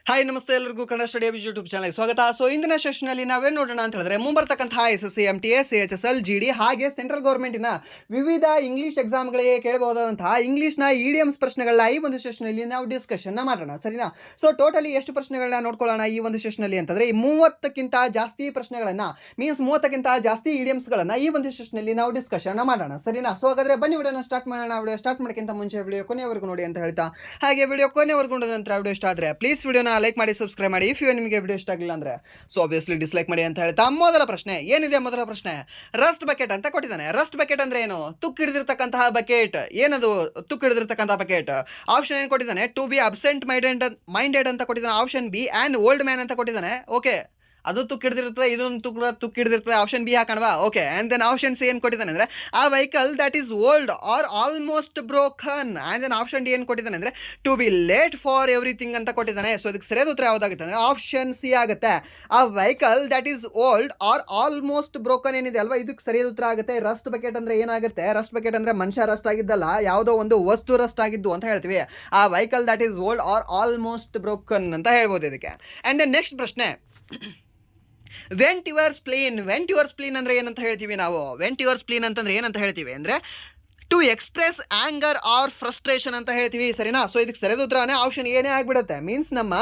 Hi ನಮಸ್ತೆ ಎಲ್ಲರಿಗೂ Kannada study Abhi YouTube ಚಾನಲ್ಗೆ ಸ್ವಾಗತ. ಸೊ ಇಂದಿನ ಸೆಷನಲ್ಲಿ ನಾವೇನು ನೋಡೋಣ ಅಂತ ಹೇಳಿದ್ರೆ ಮುಂಬರ್ತಕ್ಕಂತಹ SSC MTS CHSL GD ಹಾಗೆ ಸೆಂಟ್ರಲ್ ಗೌರ್ಮೆಂಟಿನ ವಿವಿಧ ಇಂಗ್ಲೀಷ್ ಎಕ್ಸಾಮ್ಗಳಿಗೆ ಕೇಳಬಹುದಾದಂತಹ ಇಂಗ್ಲೀಷ್ನ ಇಡಿಯಮ್ಸ್ ಪ್ರಶ್ನೆಗಳನ್ನ ಈ ಒಂದು ಸೆಷನಲ್ಲಿ ನಾವು ಡಿಸ್ಕಷನ್ ಮಾಡೋಣ, ಸರಿನಾ? ಸೊ ಟೋಟಲಿ ಎಷ್ಟು ಪ್ರಶ್ನೆಗಳನ್ನ ನೋಡ್ಕೊಳ್ಳೋಣ ಈ ಒಂದು ಸೆಷನಲ್ಲಿ ಅಂತಂದ್ರೆ 30ಕ್ಕಿಂತ ಜಾಸ್ತಿ ಪ್ರಶ್ನೆಗಳನ್ನ ಮೀನ್ಸ್ 30ಕ್ಕಿಂತ ಜಾಸ್ತಿ ಇಡಿಯಮ್ಸ್ಗಳನ್ನ ಈ ಒಂದು ಸೆಷನಲ್ಲಿ ನಾವು ಡಿಸ್ಕಷನ್ ಮಾಡೋಣ, ಸರಿನಾ? ಸೊ ಹಾಗಾದ್ರೆ ಬನ್ನಿ ವಿಡಿಯೋನ ಸ್ಟಾರ್ಟ್ ಮಾಡೋಣ. ವಿಡಿಯೋ ಸ್ಟಾರ್ಟ್ ಮಾಡೋಕ್ಕಿಂತ ಮುಂಚೆ ವಿಡಿಯೋ ಕೊನೆಯವರೆಗೂ ನೋಡಿ ಅಂತ ಹೇಳ್ತಾ, ಹಾಗೆ ವಿಡಿಯೋ ಕೊನೆಯವರೆಗೂ ನೋಡಿದ ನಂತರ ವಿಡಿಯೋ ಇಷ್ಟ ಆದರೆ ಪ್ಲೀಸ್ ವಿಡಿಯೋನ ಲೈಕ್ ಮಾಡಿ, ಸಬ್ಸ್ಕ್ರೈಬ್ ಮಾಡಿ. ಇಫ್ ನಿಮಗೆ ವಿಡಿಯೋ ಇಷ್ಟ ಆಗಿಲ್ಲ ಅಂದ್ರೆ ಸೊ ಆಬ್ವಿಯಸ್ಲಿ ಡಿಸ್ಲೈಕ್ ಮಾಡಿ ಅಂತ ಹೇಳ್ತಾ, ಮೊದಲ ಪ್ರಶ್ನೆ ಏನಿದೆ? ಮೊದಲ ಪ್ರಶ್ನೆ ರಸ್ಟ್ ಬಕೆಟ್ ಅಂತ ಕೊಟ್ಟಿದ್ದಾನೆ. ರಸ್ಟ್ ಬಕೆಟ್ ಅಂದ್ರೆ ಏನು? ತುಕ್ಕು ಹಿಡಿದಿರ್ತಕ್ಕಂತಹ ಬಕೆಟ್. ಏನದು ತುಕ್ಕು ಹಿಡಿದಿರ್ತಕ್ಕಂತಹ ಬಕೆಟ್? ಆಪ್ಷನ್ ಏನು ಕೊಟ್ಟಿದ್ದಾನೆ? ಟು ಬಿ ಅಬ್ಸೆಂಟ್ ಮೈಂಡೆಡ್ ಅಂತ ಕೊಟ್ಟಿದ್ದಾನೆ. Option B and old man ಅಂತ ಕೊಟ್ಟಿದ್ದಾನೆ. ಓಕೆ, ಅದು ತುಕ್ಕು ಹಿಡಿದಿರ್ತದೆ, ಇದೊಂದು ತುಕ್ಕು ಹಿಡಿದಿರ್ತದೆ. ಆಪ್ಷನ್ ಬಿ ಹಾಕೋಣವಾ? Okay. And then option C ಏನು ಕೊಟ್ಟಿದ್ದಾನೆ ಅಂದರೆ ಆ vehicle that is old or almost broken. And then option D ಏನು ಕೊಟ್ಟಿದ್ದಾನೆ ಅಂದರೆ to be late for everything ಅಂತ ಕೊಟ್ಟಿದ್ದಾನೆ. ಸೊ ಇದಕ್ಕೆ ಸರಿಯಾದ ಉತ್ತರ ಯಾವುದಾಗುತ್ತೆ ಅಂದರೆ ಆಪ್ಷನ್ ಸಿ ಆಗುತ್ತೆ. ಆ vehicle that is old or almost broken ಏನಿದೆ ಅಲ್ವಾ, ಇದಕ್ಕೆ ಸರಿಯಾದ ಉತ್ತರ ಆಗುತ್ತೆ. ರಸ್ಟ್ ಬಕೆಟ್ ಅಂದರೆ ಏನಾಗುತ್ತೆ? ರಸ್ಟ್ ಬಕೆಟ್ ಅಂದರೆ ಮನುಷ್ಯ ರಸ್ಟ್ ಆಗಿದ್ದಲ್ಲ, ಯಾವುದೋ ಒಂದು ವಸ್ತು ರಸ್ಟ್ ಆಗಿದ್ದು ಅಂತ ಹೇಳ್ತೀವಿ. ಆ vehicle that is old or almost broken ಅಂತ ಹೇಳ್ಬೋದು ಇದಕ್ಕೆ. ಆ್ಯಂಡ್ ದೆನ್ ನೆಕ್ಸ್ಟ್ ಪ್ರಶ್ನೆ, vent your spleen. Vent your spleen ಅಂದರೆ ಏನಂತ ಹೇಳ್ತೀವಿ ನಾವು? ವೆಂಟ್ ಯುವರ್ ಸ್ಪ್ಲೀನ್ ಅಂತಂದ್ರೆ ಏನಂತ ಹೇಳ್ತೀವಿ ಅಂದರೆ to express anger or frustration ಅಂತ ಹೇಳ್ತೀವಿ, ಸರಿನಾ? ಸೊ ಇದಕ್ಕೆ ಸರಿಯಾದ ಉತ್ತರನೇ ಆಪ್ಷನ್ ಏನೇ ಆಗಿಬಿಡುತ್ತೆ. ಮೀನ್ಸ್ ನಮ್ಮ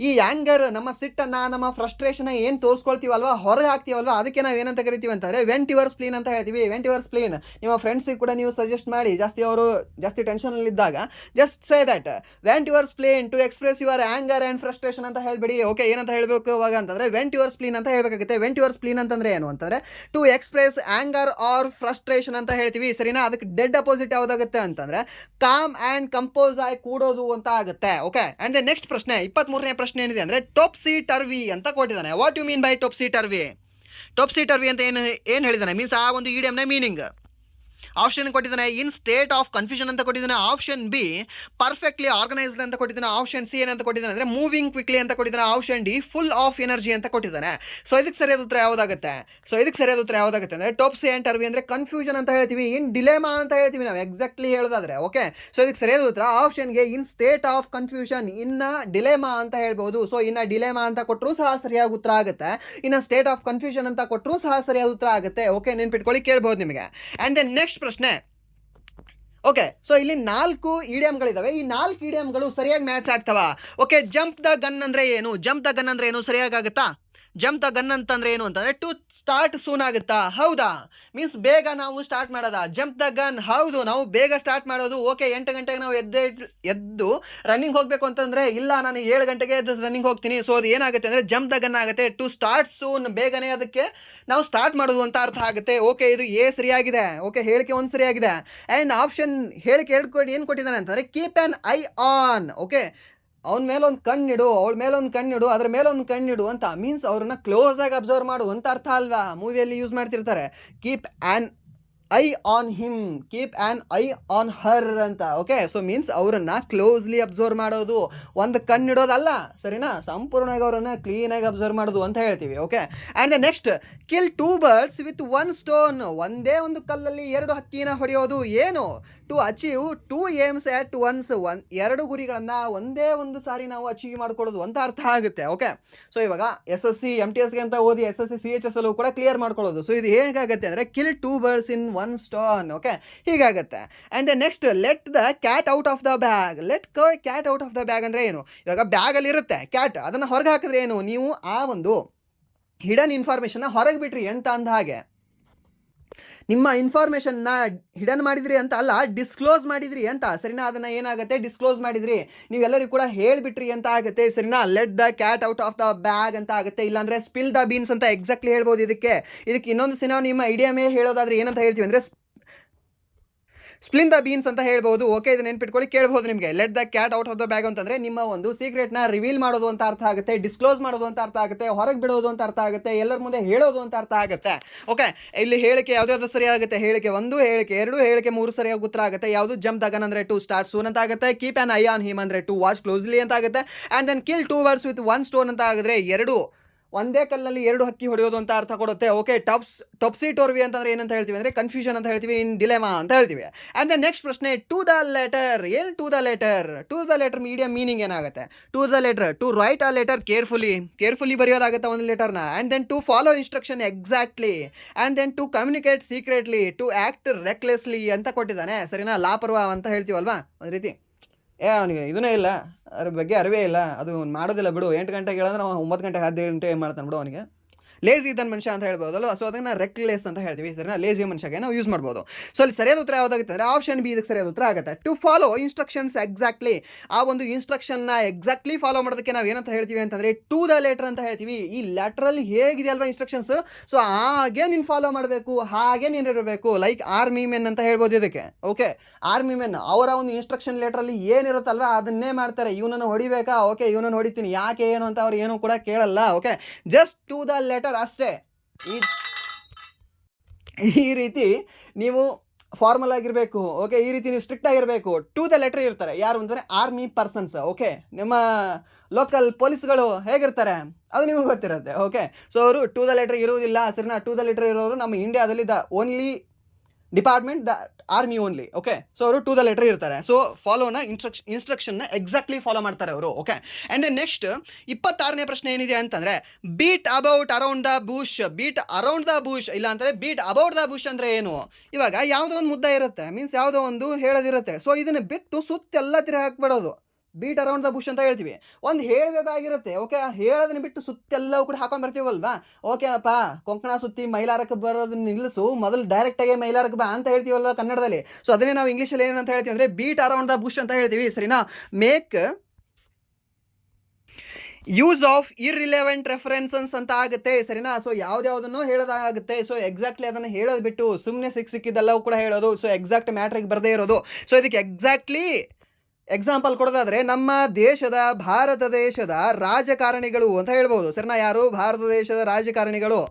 ಈ ಆ್ಯಂಗರ್, ನಮ್ಮ ಸಿಟ್ಟನ್ನು, ನಮ್ಮ ಫ್ರಸ್ಟ್ರೇಷನ್ ಏನು ತೋರಿಸ್ಕೊಳ್ತೀವಲ್ವ, ಹೊರಗೆ ಹಾಕ್ತೀವಲ್ವ, ಅದಕ್ಕೆ ನಾವು ಏನಂತ ಕರಿತೀವಿ ಅಂತಂದರೆ ವೆಂಟ್ ಯುವರ್ ಸ್ಪ್ಲೀನ್ ಅಂತ ಹೇಳ್ತೀವಿ. ವೆಂಟ್ ಯುವರ್ ಸ್ಪ್ಲೀನ್ ನಿಮ್ಮ ಫ್ರೆಂಡ್ಸಿಗೆ ಕೂಡ ನೀವು ಸಜೆಸ್ಟ್ ಮಾಡಿ, ಅವರು ಜಾಸ್ತಿ ಟೆನ್ಷನಲ್ಲಿದ್ದಾಗ just say that vent your spleen to express your anger and frustration ಅಂತ ಹೇಳ್ಬಿಡಿ. ಓಕೆ, ಏನಂತ ಹೇಳಬೇಕು ಇವಾಗ ಅಂತಂದರೆ ವೆಂಟ್ ಯುವರ್ ಸ್ಪ್ಲೀನ್ ಅಂತ ಹೇಳಬೇಕಾಗುತ್ತೆ. ವೆಂಟ್ ಯುವರ್ ಸ್ಪ್ಲೀನ್ ಅಂತಂದರೆ ಏನು ಅಂತಂದರೆ to express anger or frustration ಅಂತ ಹೇಳ್ತೀವಿ, ಸರಿನಾ? ಅದಕ್ಕೆ ಡೆಡ್ ಅಪೋಸಿಟ್ ಯಾವುದಾಗುತ್ತೆ ಅಂತಂದ್ರೆ ಕಾಮ್ ಆ್ಯಂಡ್ ಕಂಪೋಸ್ ಆಗಿ ಕೂಡೋದು ಅಂತ ಆಗುತ್ತೆ. ಓಕೆ. ಅಂಡ್ ನೆಕ್ಸ್ಟ್ ಪ್ರಶ್ನೆ 23ನೇ ಪ್ರಶ್ನೆ ಏನಿದೆ ಅಂದ್ರೆ ಟೊಪ್ಸಿ ಟರ್ವಿ ಅಂತ ಕೊಟ್ಟಿದ್ದಾನೆ. What you mean by topsy turvy? Topsy turvy ಅಂತ ಏನು ಹೇಳಿದಾನೆ? ಮೀನ್ಸ್ ಆ ಒಂದು ಇಡಿಯಮ್ನ ಮೀನಿಂಗ್. ಆಪ್ಷನ್ ಕೊಟ್ಟಿದ್ದಾನೆ ಇನ್ ಸ್ಟೇಟ್ ಆಫ್ ಕನ್ಫ್ಯೂಷನ್ ಅಂತ ಕೊಟ್ಟಿದ್ದಾನೆ. ಆಪ್ಷನ್ ಬಿ ಪರ್ಫೆಕ್ಟ್ಲಿ ಆರ್ಗನೈಸ್ಡ್ ಅಂತ ಕೊಟ್ಟಿದ್ದಾನೆ. ಆಪ್ಷನ್ ಸಿ ಏನಂತ ಕೊಟ್ಟಿದ್ದಾನೆ ಅಂದರೆ ಮೂವಿಂಗ್ ಕ್ವಿಕ್ಲಿ ಅಂತ ಕೊಟ್ಟಿದ್ದಾನೆ. Option D full of energy ಅಂತ ಕೊಟ್ಟಿದ್ದಾನೆ. ಸೊ ಇದಕ್ಕೆ ಸರಿಯಾದ ಉತ್ತರ ಯಾವುದಾಗುತ್ತೆ? ಅಂದರೆ ಟೊಪ್ಸಿ ಆ್ಯಂಡ್ ಟರ್ವಿ ಅಂದರೆ ಕನ್ಫ್ಯೂಷನ್ ಅಂತ ಹೇಳ್ತೀವಿ, ಇನ್ ಡಿಲೇಮಾ ಅಂತ ಹೇಳ್ತೀವಿ ನಾವು ಎಕ್ಸಾಕ್ಟ್ಲಿ ಹೇಳೋದಾದ್ರೆ. ಓಕೆ, ಸೊ ಇದಕ್ಕೆ ಸರಿಯಾದ ಉತ್ತರ ಆಪ್ಷನ್ಗೆ ಇನ್ ಸ್ಟೇಟ್ ಆಫ್ ಕನ್ಫ್ಯೂಷನ್, ಇನ್ನ ಡಿಲೇಮಾ ಅಂತ ಹೇಳ್ಬೋದು. ಸೊ ಇನ್ನ ಡಿಲೇಮಾ ಅಂತ ಕೊಟ್ಟರು ಸಹ ಸರಿಯಾದ ಉತ್ತರ ಆಗುತ್ತೆ. ಇನ್ನು ಸ್ಟೇಟ್ ಆಫ್ ಕನ್ಫ್ಯೂಷನ್ ಅಂತ ಕೊಟ್ಟರು ಸಹ ಸರಿಯಾದ ಉತ್ತರ ಆಗುತ್ತೆ. ಓಕೆ, ನೆನ್ಪಿಟ್ಕೊಳ್ಳಿ, ಕೇಳ್ಬೋದು ನಿಮಗೆ. ಆ್ಯಂಡ್ ದೆನ್ ನೆಕ್ಸ್ಟ್ ಪ್ರಶ್ನೆ. ಓಕೆ, ಸೊ ಇಲ್ಲಿ 4 ಇಡಿಯಮ್ಗಳಿದಾವೆ. ಈ 4 ಇಡಿಯಮ್ಗಳು ಸರಿಯಾಗಿ ಮ್ಯಾಚ್ ಆಗ್ತಾವ. ಓಕೆ, ಜಂಪ್ ದ ಗನ್ ಅಂದ್ರೆ ಏನು? ಜಂಪ್ ದ ಗನ್ ಅಂದ್ರೆ ಏನು? ಸರಿಯಾಗಿ ಆಗುತ್ತಾ? ಜಂಪ್ ದ ಗನ್ ಅಂತಂದ್ರೆ ಏನು ಅಂತಂದ್ರೆ ಟು ಸ್ಟಾರ್ಟ್ ಸೂನ್ ಆಗುತ್ತಾ? ಹೌದಾ? ಮೀನ್ಸ್ ಬೇಗ ನಾವು ಸ್ಟಾರ್ಟ್ ಮಾಡೋದಾ? ಜಂಪ್ ದ ಗನ್, ಹೌದು, ನಾವು ಬೇಗ ಸ್ಟಾರ್ಟ್ ಮಾಡೋದು. ಓಕೆ, 8 ಗಂಟೆಗೆ ನಾವು ಎದ್ದು ರನ್ನಿಂಗ್ ಹೋಗಬೇಕು ಅಂತಂದ್ರೆ ಇಲ್ಲ, ನಾನು 7 ಗಂಟೆಗೆ ಎದ್ದು ರನ್ನಿಂಗ್ ಹೋಗ್ತೀನಿ. ಸೊ ಅದು ಏನಾಗುತ್ತೆ ಅಂದರೆ ಜಂಪ್ ದ ಗನ್ ಆಗುತ್ತೆ. ಟು ಸ್ಟಾರ್ಟ್ ಸೂನ್, ಬೇಗನೆ ಅದಕ್ಕೆ ನಾವು ಸ್ಟಾರ್ಟ್ ಮಾಡೋದು ಅಂತ ಅರ್ಥ ಆಗುತ್ತೆ. ಓಕೆ, ಇದು ಎ ಸರಿಯಾಗಿದೆ. ಓಕೆ, ಹೇಳಿಕೆ 1 ಸರಿಯಾಗಿದೆ. ಆ್ಯಂಡ್ ಆಪ್ಷನ್ ಹೇಳಿಕೆ 2 ಏನು ಕೊಟ್ಟಿದ್ದಾನೆ ಅಂತಂದರೆ keep an eye on. Okay, ಅವನ ಮೇಲೊಂದು ಕಣ್ಣಿಡು, ಅವಳ ಮೇಲೊಂದು ಕಣ್ಣಿಡು, ಅದ್ರ ಮೇಲೊಂದು ಕಣ್ಣಿಡು ಅಂತ. ಮೀನ್ಸ್ ಅವ್ರನ್ನ ಕ್ಲೋಸ್ ಆಗಿ ಅಬ್ಸರ್ವ್ ಮಾಡು ಅಂತ ಅರ್ಥ ಅಲ್ವಾ? ಮೂವಿಯಲ್ಲಿ ಯೂಸ್ ಮಾಡ್ತಿರ್ತಾರೆ keep an I on him, keep an I on her ಅಂತ. ಓಕೆ, ಸೊ ಮೀನ್ಸ್ ಅವರನ್ನ ಕ್ಲೋಸ್ಲಿ ಅಬ್ಸರ್ವ್ ಮಾಡೋದು, ಒಂದು ಕಣ್ಣಿಡೋದಲ್ಲ, ಸರಿನಾ? ಸಂಪೂರ್ಣವಾಗಿ ಅವರನ್ನು ಕ್ಲೀನಾಗಿ ಅಬ್ಸರ್ವ್ ಮಾಡೋದು ಅಂತ ಹೇಳ್ತೀವಿ. Okay, and the next kill 2 birds with 1 stone. ಒಂದೇ ಒಂದು ಕಲ್ಲಲ್ಲಿ 2 ಹಕ್ಕಿನ ಹೊಡೆಯೋದು. ಏನು? To achieve 2 aims at once. 2 ಗುರಿಗಳನ್ನು ಒಂದೇ ಒಂದು ಸಾರಿ ನಾವು ಅಚೀವ್ ಮಾಡ್ಕೊಳ್ಳೋದು ಅಂತ ಅರ್ಥ ಆಗುತ್ತೆ. ಓಕೆ, ಸೊ ಇವಾಗ SSC MTSಗೆ ಅಂತ ಓದಿ SSC CHSL ಕೂಡ ಕ್ಲಿಯರ್ ಮಾಡ್ಕೊಳ್ಳೋದು. ಸೊ ಇದು ಹೇಗಾಗುತ್ತೆ ಅಂದರೆ kill 2 birds in 1 stone. Okay, ಹೀಗಾಗುತ್ತೆ. And the next let the cat out of the bag. Let cat out of the bag ಅಂದರೆ ಏನು? ಇವಾಗ ಬ್ಯಾಗಲ್ಲಿ ಇರುತ್ತೆ ಕ್ಯಾಟ್, ಅದನ್ನು ಹೊರಗೆ ಹಾಕಿದ್ರೆ ಏನು? ನೀವು ಆ ಒಂದು ಹಿಡನ್ ಇನ್ಫಾರ್ಮೇಷನ್ನ ಹೊರಗೆ ಬಿಟ್ರಿ ಅಂತ ಅಂದ ಹಾಗೆ. ನಿಮ್ಮ ಇನ್ಫಾರ್ಮೇಷನ್ನ ಹಿಡನ್ ಮಾಡಿದ್ರಿ ಅಂತ ಅಲ್ಲ, ಡಿಸ್ಕ್ಲೋಸ್ ಮಾಡಿದ್ರಿ ಅಂತ, ಸರಿನಾ? ಅದನ್ನು ಏನಾಗುತ್ತೆ? ಡಿಸ್ಕ್ಲೋಸ್ ಮಾಡಿದ್ರಿ, ನೀವೆಲ್ಲರಿಗೂ ಕೂಡ ಹೇಳಿಬಿಟ್ರಿ ಅಂತ ಆಗುತ್ತೆ, ಸರಿನಾ? Let the cat out of the bag ಅಂತ ಆಗುತ್ತೆ. ಇಲ್ಲಾಂದರೆ ಸ್ಪಿಲ್ ದ ಬೀನ್ಸ್ ಅಂತ ಎಕ್ಸಾಕ್ಟ್ಲಿ ಹೇಳ್ಬೋದು. ಇದಕ್ಕೆ ಇನ್ನೊಂದು ನಿಮ್ಮ ಐಡಿಯಾಮೇ ಹೇಳೋದಾದ್ರೆ ಏನಂತ ಹೇಳ್ತೀವಿ ಅಂದರೆ ಸ್ಪ್ಲಿನ್ ದ ಬೀನ್ಸ್ ಅಂತ ಹೇಳ್ಬೋದು. ಓಕೆ, ಇದು ನೆನ್ಪಿಟ್ಕೊಳ್ಳಿ, ಕೇಳ್ಬೋದು ನಿಮಗೆ. Let the cat out of the bag ಅಂತಂದರೆ ನಿಮ್ಮ ಒಂದು ಸೀಕ್ರೆಟ್ನ ರಿವೀಲ್ ಮಾಡೋದು ಅಂತ ಅರ್ಥ ಆಗುತ್ತೆ, ಡಿಸ್ಕ್ಲೋಸ್ ಮಾಡೋದು ಅಂತ ಅರ್ಥ ಆಗುತ್ತೆ, ಹೊರಗೆ ಬಿಡೋದು ಅಂತ ಅರ್ಥ ಆಗುತ್ತೆ, ಎಲ್ಲರ ಮುಂದೆ ಹೇಳೋದು ಅಂತ ಅರ್ಥ ಆಗುತ್ತೆ. ಓಕೆ, ಇಲ್ಲಿ ಹೇಳಿಕೆ ಯಾವ್ದಾದ್ರು ಸರಿ ಆಗುತ್ತೆ. ಹೇಳಿಕೆ 1, ಹೇಳಿಕೆ 2, ಹೇಳಿಕೆ 3 ಸರಿಯಾಗಿ ಉತ್ತರ ಆಗುತ್ತೆ. ಯಾವುದು? ಜಂಪ್ ದ ಗನ್ ಅಂದರೆ ಟು ಸ್ಟಾರ್ಟ್ ಸೂನ್ ಅಂತ ಆಗುತ್ತೆ. Keep an eye on him ಅಂದರೆ ಟು ವಾಚ್ ಕ್ಲೋಸ್ಲಿ ಅಂತ ಆಗುತ್ತೆ. And then kill 2 birds with 1 stone ಅಂತ ಆಗಿದ್ರೆ 2 ಒಂದೇ ಕಲ್ಲಲ್ಲಿ ಎರಡು ಹಕ್ಕಿ ಹೊಡೆಯೋದು ಅಂತ ಅರ್ಥ ಕೊಡುತ್ತೆ. ಓಕೆ, ಟೊಪ್ಸಿ ಟೋರ್ವಿ ಅಂತಂದ್ರೆ ಏನಂತ ಹೇಳ್ತೀವಿ ಅಂದರೆ ಕನ್ಫ್ಯೂಷನ್ ಅಂತ ಹೇಳ್ತೀವಿ, ಇನ್ ಡಿಲೆಮಾ ಅಂತ ಹೇಳ್ತೀವಿ. ಆ್ಯಂಡ್ ದ ನೆಕ್ಸ್ಟ್ ಪ್ರಶ್ನೆ, ಟು ದ ಲೆಟರ್. ಏನು to the letter? To the letter medium meaning ಏನಾಗುತ್ತೆ? To the letter, to write a letter carefully ಬರೆಯೋದಾಗುತ್ತೆ ಒಂದು ಲೆಟರ್ನ. And then to follow instruction exactly, and then to communicate secretly, to act recklessly ಅಂತ ಕೊಟ್ಟಿದ್ದಾನೆ. ಸರಿನಾ? ಲಾಪರ್ವಾ ಅಂತ ಹೇಳ್ತೀವಲ್ವಾ, ಒಂದು ರೀತಿ ಅವನಿಗೆ ಇದನ್ನೇ ಇಲ್ಲ, ಅದ್ರ ಬಗ್ಗೆ ಅರಿವೇ ಇಲ್ಲ, ಅದು ಮಾಡೋದಿಲ್ಲ ಬಿಡು, 8 ಗಂಟೆಗೆ ಹೇಳಂದ್ರೆ ನಾವು 9 ಗಂಟೆಗೆ 10 ಗಂಟೆ ಮಾಡ್ತಾನೆ ಬಿಡು, ಅವನಿಗೆ ಲೇಜಿ ಇದ್ದಾನೆ ಮನುಷ್ಯ ಅಂತ ಹೇಳ್ಬೋದಲ್ಲ. ಸೊ ಅದನ್ನು ರೆಕ್ಲೆಸ್ ಅಂತ ಹೇಳ್ತೀವಿ. ಸರಿನಾ? ಲೇಜಿ ಮನುಷ್ಯಗೆ ನಾವು ಯೂಸ್ ಮಾಡ್ಬೋದು. ಸೊ ಅಲ್ಲಿ ಸರಿಯಾದ ಉತ್ತರ ಯಾವುದಾಗುತ್ತೆ ಅಂದರೆ ಆಪ್ಷನ್ ಬಿ ಇದಕ್ಕೆ ಸರಿಯಾದ ಉತ್ತರ ಆಗುತ್ತೆ. ಟು ಫಾಲೋ ಇನ್ಸ್ಟ್ರಕ್ಷನ್ಸ್ ಎಕ್ಸಾಕ್ಟ್ಲಿ, ಆ ಒಂದು ಇನ್ಸ್ಟ್ರಕ್ಷನ್ನ ಎಕ್ಸಾಕ್ಟ್ಲಿ ಫಾಲೋ ಮಾಡೋದಕ್ಕೆ ನಾವು ಏನಂತ ಹೇಳ್ತೀವಿ ಅಂತಂದರೆ ಟು ದ ಲೆಟರ್ ಅಂತ ಹೇಳ್ತೀವಿ. ಈ ಲೆಟ್ರಲ್ಲಿ ಹೇಗಿದೆ ಅಲ್ವಾ ಇನ್ಸ್ಟ್ರಕ್ಷನ್ಸ್, ಸೊ ಹಾಗೆ ನೀನು ಫಾಲೋ ಮಾಡಬೇಕು, ಹಾಗೆ ನೀನು ಇರಬೇಕು. ಲೈಕ್ ಆರ್ಮಿ ಮೆನ್ ಅಂತ ಹೇಳ್ಬೋದು ಇದಕ್ಕೆ. ಓಕೆ, ಆರ್ಮಿ ಮೆನ್ ಅವರ ಒಂದು ಇನ್ಸ್ಟ್ರಕ್ಷನ್ ಲೆಟ್ರಲ್ಲಿ ಏನಿರುತ್ತಲ್ವ ಅದನ್ನೇ ಮಾಡ್ತಾರೆ. ಇವನನ್ನು ಹೊಡಿಬೇಕಾ? ಓಕೆ, ಇವನನ್ನು ಹೊಡಿತೀನಿ, ಯಾಕೆ ಏನು ಅಂತ ಅವ್ರು ಏನೂ ಕೂಡ ಕೇಳಲ್ಲ. Okay, just to the letter ಅಷ್ಟೇ. ಈ ರೀತಿ ನೀವು ಫಾರ್ಮಲ್ ಆಗಿರಬೇಕು. ಓಕೆ, ಈ ರೀತಿ ನೀವು ಸ್ಟ್ರಿಕ್ಟ್ ಆಗಿರಬೇಕು. ಟು ದ ಲೆಟರ್ ಇರ್ತಾರೆ ಯಾರು ಅಂತಂದರೆ ಆರ್ಮಿ ಪರ್ಸನ್ಸ್. ಓಕೆ, ನಿಮ್ಮ ಲೋಕಲ್ ಪೊಲೀಸ್ಗಳು ಹೇಗಿರ್ತಾರೆ ಅದು ನಿಮಗೆ ಗೊತ್ತಿರುತ್ತೆ. ಓಕೆ, ಸೊ ಅವರು ಟು ದ ಲೆಟರ್ ಇರುವುದಿಲ್ಲ. ಸರಿನಾ? ಟು ದ ಲೆಟರ್ ಇರೋರು ನಮ್ಮ ಇಂಡಿಯಾದಲ್ಲಿ the only department the army only. Okay, so ಅವರು ಟು ದ ಲೆಟರ್ ಇರ್ತಾರೆ. ಸೊ ಫಾಲೋನ ಇನ್ಸ್ಟ್ರಕ್ಷನ್ನ ಎಕ್ಸಾಕ್ಟ್ಲಿ ಫಾಲೋ ಮಾಡ್ತಾರೆ ಅವರು. ಓಕೆ, ಆ್ಯಂಡ್ ದೆನ್ ನೆಕ್ಸ್ಟ್ 26ನೇ ಪ್ರಶ್ನೆ ಏನಿದೆ ಅಂತಂದರೆ beat about around the bush. Beat around the bush ಇಲ್ಲ ಅಂದರೆ ಬೀಟ್ ಅಬೌಟ್ ದ ಬುಷ್ ಅಂದರೆ ಏನು? ಇವಾಗ ಯಾವುದೋ ಒಂದು ಮುದ್ದೆ ಇರುತ್ತೆ, ಮೀನ್ಸ್ ಯಾವುದೋ ಒಂದು ಹೇಳೋದಿರುತ್ತೆ. ಸೊ ಇದನ್ನು ಬಿಟ್ಟು ಸುತ್ತೆಲ್ಲ ತಿರುಗಿ ಹಾಕ್ಬಿಡೋದು, ಬೀಟ್ ಅರೌಂಡ್ ದ ಬುಷ್ ಅಂತ ಹೇಳ್ತೀವಿ. ಒಂದು ಹೇಳಬೇಕಾಗಿರುತ್ತೆ. ಓಕೆ, ಆ ಹೇಳೋದನ್ನ ಬಿಟ್ಟು ಸುತ್ತೆಲ್ಲವೂ ಕೂಡ ಹಾಕೊಂಡು ಬರ್ತೀವಲ್ವಾ. ಓಕೆನಪ್ಪ, ಕೊಂಕಣ ಸುತ್ತಿ ಮೈಲಾರಕ್ಕೆ ಬರೋದನ್ನ ನಿಲ್ಲಿಸು, ಮೊದಲು ಡೈರೆಕ್ಟಾಗಿ ಮೈಲಾರಕ್ಕೆ ಬಾ ಅಂತ ಹೇಳ್ತೀವಲ್ವ ಕನ್ನಡದಲ್ಲಿ. ಸೊ ಅದನ್ನೇ ನಾವು ಇಂಗ್ಲೀಷಲ್ಲಿ ಏನಂತ ಹೇಳ್ತೀವಿ ಅಂದರೆ ಬೀಟ್ ಅರೌಂಡ್ ದ ಬುಷ್ ಅಂತ ಹೇಳ್ತೀವಿ. ಸರಿನಾ? Make use of irrelevant references ಅಂತ ಆಗುತ್ತೆ. ಸರಿನಾ? ಸೊ ಯಾವುದ್ಯಾವುದನ್ನು ಹೇಳೋದಾಗುತ್ತೆ. ಸೊ ಎಕ್ಸಾಕ್ಟ್ಲಿ ಅದನ್ನು ಹೇಳೋದು ಬಿಟ್ಟು ಸುಮ್ಮನೆ ಸಿಕ್ಕಿದ್ದೆಲ್ಲವೂ ಕೂಡ ಹೇಳೋದು. ಸೊ ಎಕ್ಸಾಕ್ಟ್ ಮ್ಯಾಟ್ರಿಗೆ ಬರದೇ ಇರೋದು. ಸೊ ಇದಕ್ಕೆ ಎಕ್ಸಾಕ್ಟ್ಲಿ ಎಕ್ಸಾಂಪಲ್ ಕೊಡೋದಾದರೆ ನಮ್ಮ ದೇಶದ ಭಾರತ ದೇಶದ ರಾಜಕಾರಣಿಗಳು ಅಂತ ಹೇಳ್ಬೋದು. ಸರಿನಾ? ಯಾರು? ಭಾರತ ದೇಶದ ರಾಜಕಾರಣಿಗಳು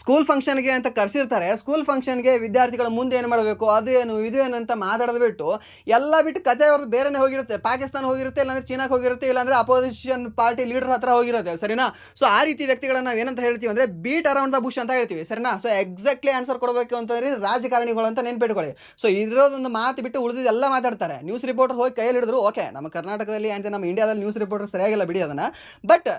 ಸ್ಕೂಲ್ ಫಂಕ್ಷನ್ಗೆ ಅಂತ ಕರೆಸಿರ್ತಾರೆ. ಸ್ಕೂಲ್ ಫಂಕ್ಷನ್ಗೆ ವಿದ್ಯಾರ್ಥಿಗಳ ಮುಂದೆ ಏನು ಮಾಡಬೇಕು, ಅದು ಏನು ಇದು ಏನು ಅಂತ ಮಾತಾಡೋದು ಬಿಟ್ಟು ಎಲ್ಲ ಬಿಟ್ಟು ಕತೆ ಅವ್ರದ್ದು ಬೇರೆನೇ ಹೋಗಿರುತ್ತೆ. ಪಾಕಿಸ್ತಾನ ಹೋಗಿರುತ್ತೆ, ಇಲ್ಲಾಂದರೆ ಚೀನಾಕ್ಕೆ ಹೋಗಿರುತ್ತೆ, ಇಲ್ಲಾಂದರೆ ಅಪೋಸಿಷನ್ ಪಾರ್ಟಿ ಲೀಡರ್ ಹತ್ರ ಹೋಗಿರುತ್ತೆ. ಸರಿನಾ? ಸೊ ಆ ರೀತಿ ವ್ಯಕ್ತಿಗಳನ್ನ ನಾವು ಏನಂತ ಹೇಳ್ತೀವಿ ಅಂದರೆ ಬೀಟ್ ಅರೌಂಡ್ ದ ಬುಷ್ ಅಂತ ಹೇಳ್ತೀವಿ. ಸರಿನಾ? ಸೊ ಎಕ್ಸಾಕ್ಟ್ಲಿ ಆನ್ಸರ್ ಕೊಡಬೇಕು ಅಂತಂದರೆ ರಾಜಕಾರಣಿಗಳು ಅಂತ ನೆನ್ಪಿಟ್ಕೊಳ್ಳಿ. ಸೊ ಇರೋದೊಂದು ಮಾತು ಬಿಟ್ಟು ಉಳಿದಿದ್ದೆಲ್ಲ ಮಾತಾಡ್ತಾರೆ. ನ್ಯೂಸ್ ರಿಪೋರ್ಟರ್ ಹೋಗಿ ಕೈಯಲ್ಲಿ ಹಿಡಿದ್ರು. ಓಕೆ, ನಮ್ಮ ಕರ್ನಾಟಕದಲ್ಲಿ ಅಂತ ನಮ್ಮ ಇಂಡಿಯಾದಲ್ಲಿ ನ್ಯೂಸ್ ರಿಪೋರ್ಟರ್ ಸರಿಯಾಗಿಲ್ಲ ಬಿಡಿ ಅದನ್ನು. ಬಟ್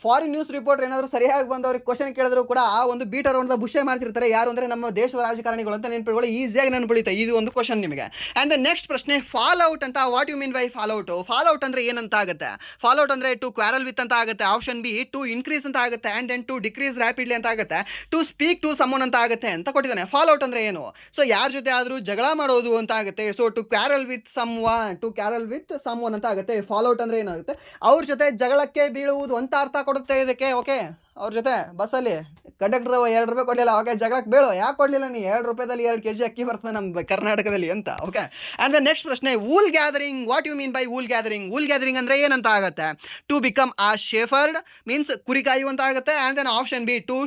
ಫಾರಿನ್ ನ್ಯೂಸ್ ರಿಪೋರ್ಟರ್ ಏನಾದರೂ ಸರಿಯಾಗಿ ಬಂದು ಅವ್ರಿಗೆ ಕ್ವಶನ್ ಕೇಳಿದ್ರು ಕೂಡ ಆ ಒಂದು ಬೀಟ್ ಅರೌಂಡ್ ದ ಬುಷೇ ಮಾಡ್ತಿರ್ತಾರೆ. ಯಾರು ಅಂದರೆ ನಮ್ಮ ದೇಶದ ರಾಜಕಾರಣಿಗಳು ಅಂತ ನೆನ್ಪಿಟ್ಕೊಳ್ಳಿ. ಈಸಿಯಾಗಿ ನೆನ್ಪಿಡುತ್ತೆ ಇದು ಒಂದು ಕ್ವಶನ್ ನಿಮಗೆ. ಆ್ಯಂಡ್ ದ ನೆಕ್ಸ್ಟ್ ಪ್ರಶ್ನೆ ಫಾಲ್ಔಟ್ ಅಂತ. What you mean by fallout? Fallout ಅಂದರೆ ಏನಂತ ಆಗುತ್ತೆ? ಫಾಲ್ಔಟ್ ಅಂದರೆ ಟು ಕ್ವಾರಲ್ ವಿತ್ ಅಂತ ಆಗುತ್ತೆ. ಆಪ್ಷನ್ ಬಿ ಟು ಇನ್ಕ್ರೀಸ್ ಅಂತ ಆಗುತ್ತೆ. And then to decrease rapidly ಅಂತ ಆಗುತ್ತೆ. ಟು ಸ್ಪೀಕ್ ಟು ಸಮ್ಮನ್ ಅಂತ ಆಗುತ್ತೆ ಅಂತ ಕೊಟ್ಟಿದ್ದಾನೆ. ಫಾಲ್ಔಟ್ ಅಂದರೆ ಏನು? ಸೊ ಯಾರ ಜೊತೆ ಆದರೂ ಜಗಳ ಮಾಡೋದು ಅಂತ ಆಗುತ್ತೆ. So to quarrel with someone ಅಂತ ಆಗುತ್ತೆ. ಫಾಲ್ಔಟ್ ಅಂದರೆ ಏನಾಗುತ್ತೆ? ಅವ್ರ ಜೊತೆ ಜಗಳಕ್ಕೆ ಬೀಳುವುದು ಅಂತ ಅರ್ಥ ಕೊಡುತ್ತೆ ಇದಕ್ಕೆ. ಓಕೆ, ಅವ್ರ ಜೊತೆ ಬಸ್ಸಲ್ಲಿ ಕಂಡಕ್ಟರ್ 2 ರೂಪಾಯಿ ಕೊಡಲಿಲ್ಲ, ಓಕೆ ಜಗಳಕ್ಕೆ ಬೀಳು. ಯಾಕೆ ಕೊಡಲಿಲ್ಲ ನೀ? 2 ರೂಪಾಯಿದಲ್ಲಿ 2 kg ಅಕ್ಕಿ ಬರ್ತದೆ ನಮ್ಮ ಕರ್ನಾಟಕದಲ್ಲಿ ಅಂತ. ಓಕೆ, ಆ್ಯಂಡ್ ದ ನೆಕ್ಸ್ಟ್ ಪ್ರಶ್ನೆ wool gathering. What you mean by wool gathering? Wool gathering ಅಂದರೆ ಏನಂತ ಆಗುತ್ತೆ? ಟು ಬಿಕಮ್ ಆ ಶೇಫರ್ಡ್ ಮೀನ್ಸ್ ಕುರಿ ಕಾಯುವಂತ ಆಗುತ್ತೆ. And then option B to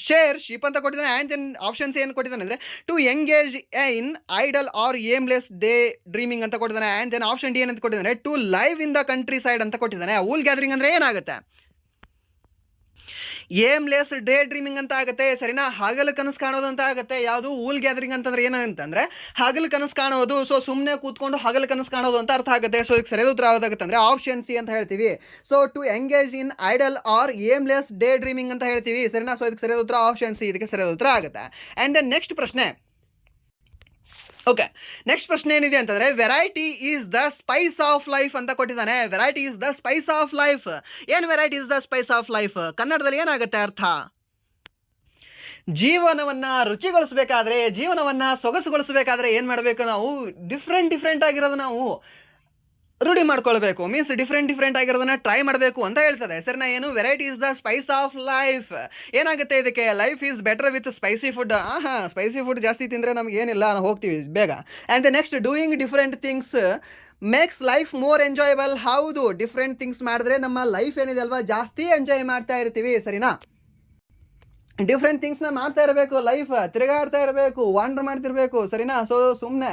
shear sheep ಅಂತ ಕೊಟ್ಟಿದ್ದಾನೆ. ಆ್ಯಂಡ್ ದೆನ್ ಆಪ್ಷನ್ಸ್ ಏನು ಕೊಟ್ಟಿದ್ದಾನೆ ಅಂದರೆ to engage in idle or aimless day dreaming ಅಂತ ಕೊಟ್ಟಿದ್ದಾನೆ. ಆ್ಯಂಡ್ ದೆನ್ ಆಪ್ಷನ್ ಡಿ ಏನಂತ ಕೊಟ್ಟಿದ್ದಾನೆ? To live in the country side ಅಂತ ಕೊಟ್ಟಿದ್ದಾನೆ. ವೂಲ್ ಗ್ಯಾದರಿಂಗ್ ಅಂದರೆ ಏನಾಗುತ್ತೆ? ಏಮ್ಲೆಸ್ ಡೇ ಡ್ರೀಮಿಂಗ್ ಅಂತ ಆಗುತ್ತೆ. ಸರಿನಾ? ಹಗಲು ಕನಸು ಕಾಣೋದು ಅಂತ ಆಗುತ್ತೆ. ಯಾವುದು? ವೂಲ್ ಗ್ಯಾದರಿಂಗ್ ಅಂತಂದ್ರೆ ಏನಂತಂದರೆ ಹಗಲು ಕನಸು ಕಾಣೋದು. ಸೊ ಸುಮ್ಮನೆ ಕೂತ್ಕೊಂಡು ಹಗಲು ಕನಸು ಕಾಣೋದು ಅಂತ ಅರ್ಥ ಆಗುತ್ತೆ. ಸೊ ಇದಕ್ಕೆ ಸರಿಯಾದ ಉತ್ತರ ಯಾವುದಾಗುತ್ತೆ ಅಂದರೆ ಆಪ್ಷನ್ ಸಿ ಅಂತ ಹೇಳ್ತೀವಿ. So to engage in idle or aimless day dreaming ಅಂತ ಹೇಳ್ತೀವಿ. ಸರಿನಾ? ಸೊ ಇದಕ್ಕೆ ಸರಿಯಾದ ಉತ್ತರ ಆಪ್ಷನ್ ಸಿ ಇದಕ್ಕೆ ಸರಿಯಾದ ಉತ್ತರ ಆಗುತ್ತೆ. ಆ್ಯಂಡ್ ದೆನ್ ನೆಕ್ಸ್ಟ್ ಪ್ರಶ್ನೆ. ಓಕೆ, ನೆಕ್ಸ್ಟ್ ಪ್ರಶ್ನೆ ಏನಿದೆ ಅಂತಂದರೆ variety is the spice of life ಅಂತ ಕೊಟ್ಟಿದ್ದಾನೆ. Variety is the spice of life. ಏನು variety is the spice of life? ಕನ್ನಡದಲ್ಲಿ ಏನಾಗುತ್ತೆ ಅರ್ಥ? ಜೀವನವನ್ನು ರುಚಿಗೊಳಿಸಬೇಕಾದ್ರೆ, ಜೀವನವನ್ನು ಸೊಗಸುಗೊಳಿಸಬೇಕಾದ್ರೆ ಏನು ಮಾಡಬೇಕು? ನಾವು ಡಿಫ್ರೆಂಟ್ ಆಗಿರೋದು ನಾವು ರೂಢಿ ಮಾಡ್ಕೊಳ್ಬೇಕು. ಮೀನ್ಸ್ ಡಿಫ್ರೆಂಟ್ ಆಗಿರೋದನ್ನ ಟ್ರೈ ಮಾಡಬೇಕು ಅಂತ ಹೇಳ್ತದೆ. ಸರಿನಾ? ಏನು? Variety is the spice of life. ಏನಾಗುತ್ತೆ ಇದಕ್ಕೆ? Life is better with spicy food. Spicy food ಜಾಸ್ತಿ ತಿಂದರೆ ನಮ್ಗೆ ಏನಿಲ್ಲ, ನಾವು ಹೋಗ್ತೀವಿ ಬೇಗ. And the next doing different things makes life more enjoyable. ಹೌದು, ಡಿಫ್ರೆಂಟ್ ಥಿಂಗ್ಸ್ ಮಾಡಿದ್ರೆ ನಮ್ಮ ಲೈಫ್ ಏನಿದೆ ಅಲ್ವಾ ಜಾಸ್ತಿ ಎಂಜಾಯ್ ಮಾಡ್ತಾ ಇರ್ತೀವಿ. ಸರಿನಾ? ಡಿಫ್ರೆಂಟ್ ಥಿಂಗ್ಸ್ನ ಮಾಡ್ತಾ ಇರಬೇಕು, ಲೈಫ್ ತಿರುಗಾಡ್ತಾ ಇರಬೇಕು, ವಾಂಡರ್ ಮಾಡ್ತಿರ್ಬೇಕು, ಸರಿನಾ? ಸೊ ಸುಮ್ಮನೆ